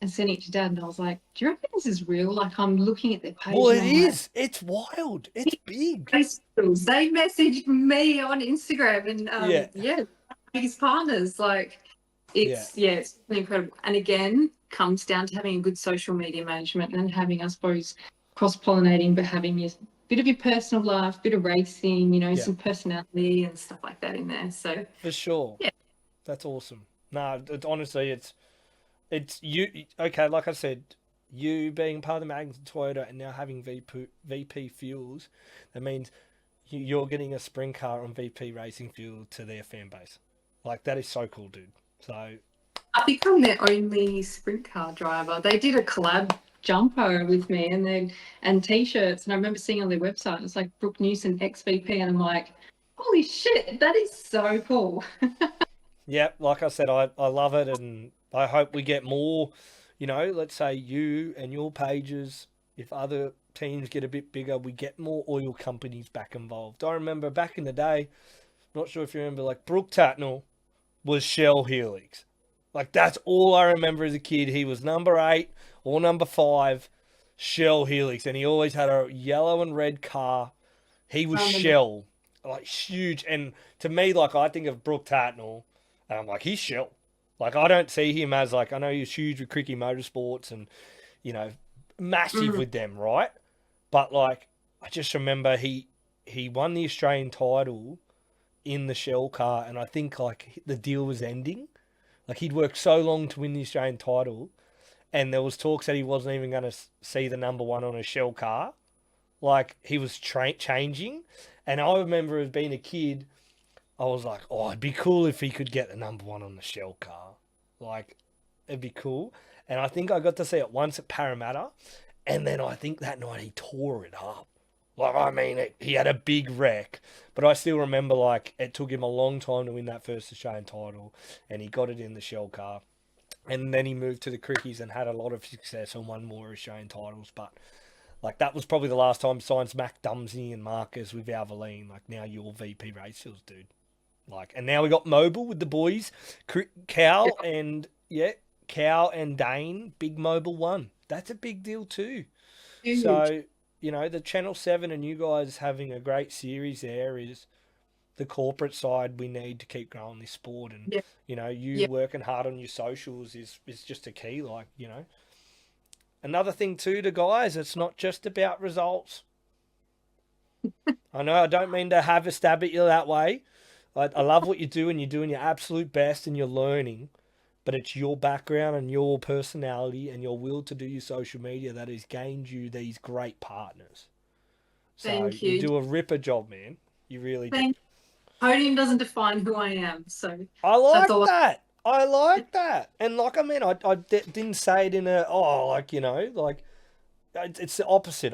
and sending it to Dad, and I was like, do you reckon this is real? Like, I'm looking at their page. Well, it is. It's wild. It's big. They messaged me on Instagram, and biggest partners. Like, it's incredible. And again, comes down to having a good social media management and having, I suppose, cross-pollinating, but having your bit of your personal life, bit of racing, some personality and stuff like that in there. So for sure, that's awesome. No, honestly, it's you. Okay, like I said, you being part of the Maddington Toyota and now having VP Fuels, that means you're getting a sprint car on VP Racing Fuel to their fan base. Like, that is so cool, dude. So I think I'm their only sprint car driver. They did a collab jumper with me and t-shirts, and I remember seeing on their website it's like Brooke Newson XVP, and I'm like, holy shit, that is so cool. Yeah, like I said, I love it, and I hope we get more, let's say you and your pages, if other teams get a bit bigger, we get more oil companies back involved. I remember back in the day, not sure if you remember, like Brooke Tatnell was Shell Helix. Like, that's all I remember as a kid. He was number 8 or number 5, Shell Helix, and he always had a yellow and red car. He was Shell, like, huge. And to me, like, I think of Brooke Tatnell, and I'm like, he's Shell. Like, I don't see him as, like, I know he's huge with Cricky Motorsports and, massive with them, right? But, like, I just remember he won the Australian title in the Shell car, and I think, like, the deal was ending. Like, he'd worked so long to win the Australian title, and there was talks that he wasn't even going to see the number 1 on a Shell car. Like, he was changing. And I remember as being a kid, I was like, oh, it'd be cool if he could get the number 1 on the Shell car. Like, it'd be cool. And I think I got to see it once at Parramatta, and then I think that night he tore it up. Like, I mean, he had a big wreck, but I still remember, like, it took him a long time to win that first Australian title, and he got it in the Shell car. And then he moved to the Crickies and had a lot of success and won more Australian titles. But Like, that was probably the last time besides Mac Dumsey and Marcus with Valvoline. Like, now you're VP Racefields, dude. Like, and now we got Mobile with the boys. Cal and Dane, big Mobile one. That's a big deal too. Huge. So, you know, the Channel 7 and you guys having a great series there is the corporate side we need to keep growing this sport. And, you know, you working hard on your socials is just a key. Like, you know, another thing too, to guys, it's not just about results. I know I don't mean to have a stab at you that way. I love what you do and you're doing your absolute best and you're learning, but it's your background and your personality and your will to do your social media that has gained you these great partners. So Thank you. You do a ripper job, man. You really do. Podium doesn't define who I am, so I like that. I like that. And like, I mean, I didn't say it in a, like, you know, like, it's the opposite.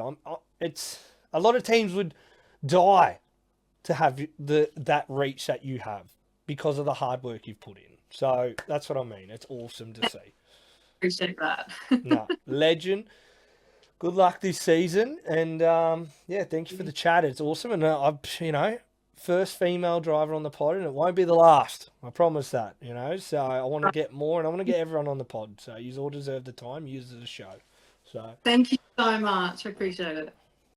It's a lot of teams would die to have that reach that you have because of the hard work you've put in. So that's what I mean. It's awesome to see. Appreciate that. No, legend. Good luck this season. And thank you for the chat. It's awesome. And you know, first female driver on the pod, and it won't be the last. I promise that, you know. So I want to get more, and I want to get everyone on the pod. So you all deserve the time. Use it as a show. So thank you so much. I appreciate it.